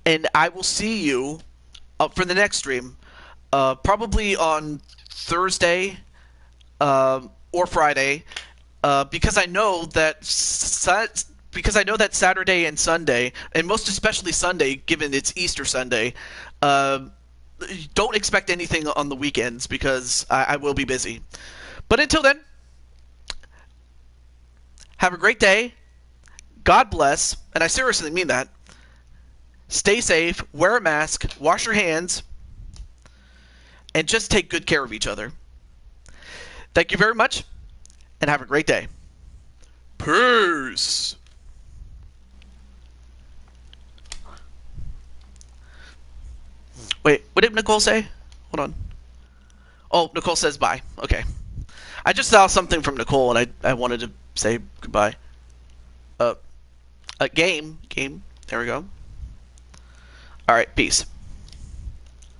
and I will see you up for the next stream. Probably on Thursday or Friday, because I know that Saturday and Sunday, and most especially Sunday, given it's Easter Sunday, don't expect anything on the weekends because I will be busy. But until then, have a great day. God bless, and I seriously mean that. Stay safe, wear a mask, wash your hands, and just take good care of each other. Thank you very much, and have a great day. Peace. Wait, what did Nicole say? Hold on. Oh, Nicole says bye. Okay. I just saw something from Nicole, and I wanted to say goodbye. Game. There we go. Alright, peace.